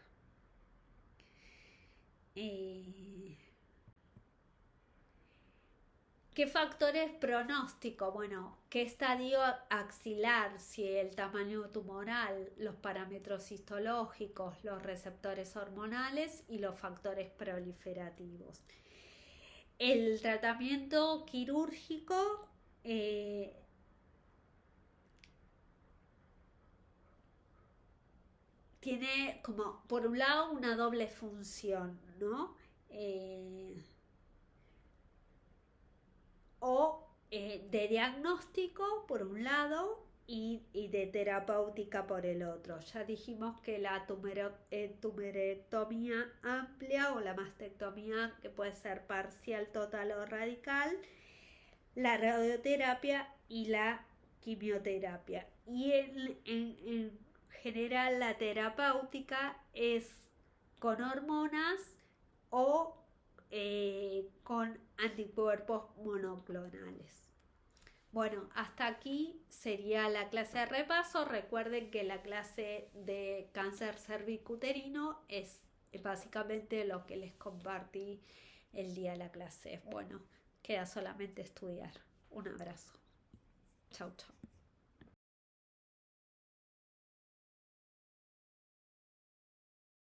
A: ¿Qué factores pronóstico? Bueno, ¿qué estadio axilar? Si el tamaño tumoral, los parámetros histológicos, los receptores hormonales y los factores proliferativos. El tratamiento quirúrgico tiene como, por un lado, una doble función, ¿no? De diagnóstico por un lado y de terapéutica por el otro. Ya dijimos que la tumerectomía amplia o la mastectomía, que puede ser parcial, total o radical, la radioterapia y la quimioterapia. Y en general la terapéutica es con hormonas o con anticuerpos monoclonales. Bueno, hasta aquí sería la clase de repaso. Recuerden que la clase de cáncer cervicuterino es básicamente lo que les compartí el día de la clase. Bueno, queda solamente estudiar. Un abrazo. Chau, chau.